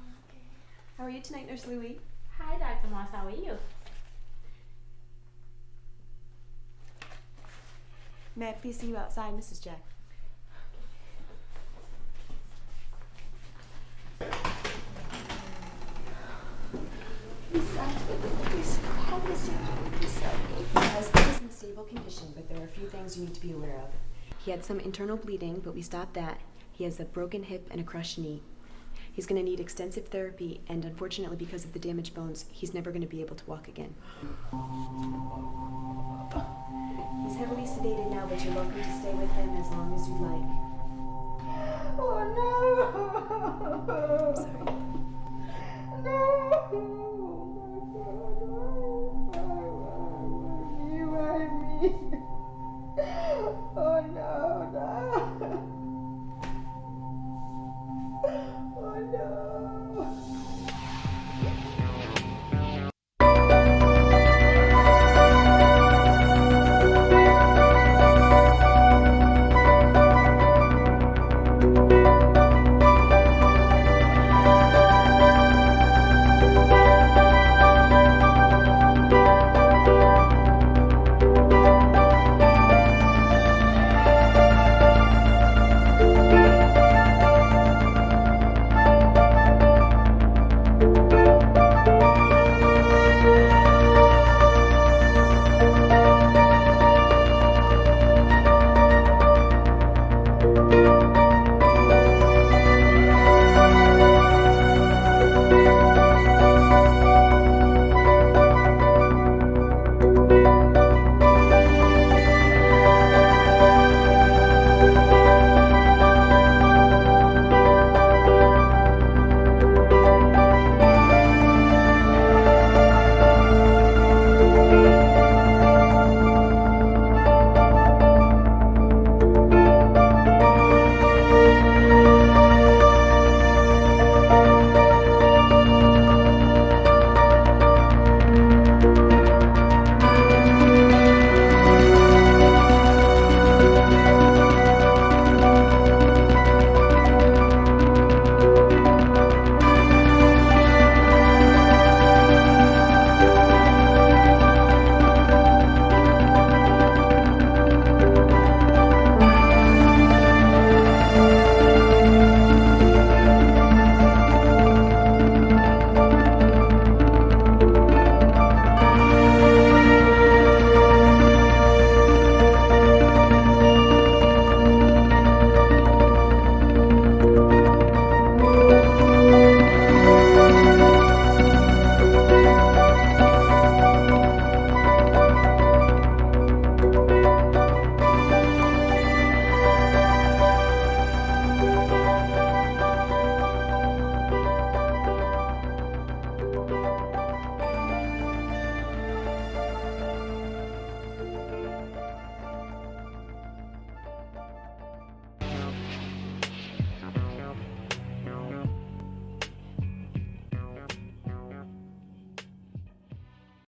[SPEAKER 21] How are you tonight, Nurse Louie?
[SPEAKER 12] Hi, Dr. Moss. How are you?
[SPEAKER 21] May I please see you outside, Mrs. Jack? Your husband is in stable condition, but there are a few things you need to be aware of. He had some internal bleeding, but we stopped that. He has a broken hip and a crushed knee. He's going to need extensive therapy, and unfortunately, because of the damaged bones, he's never going to be able to walk again. He's heavily sedated now, but you're welcome to stay with him as long as you like.
[SPEAKER 6] Oh no!
[SPEAKER 21] I'm sorry.
[SPEAKER 6] No! You and me. Oh no, no. Oh no.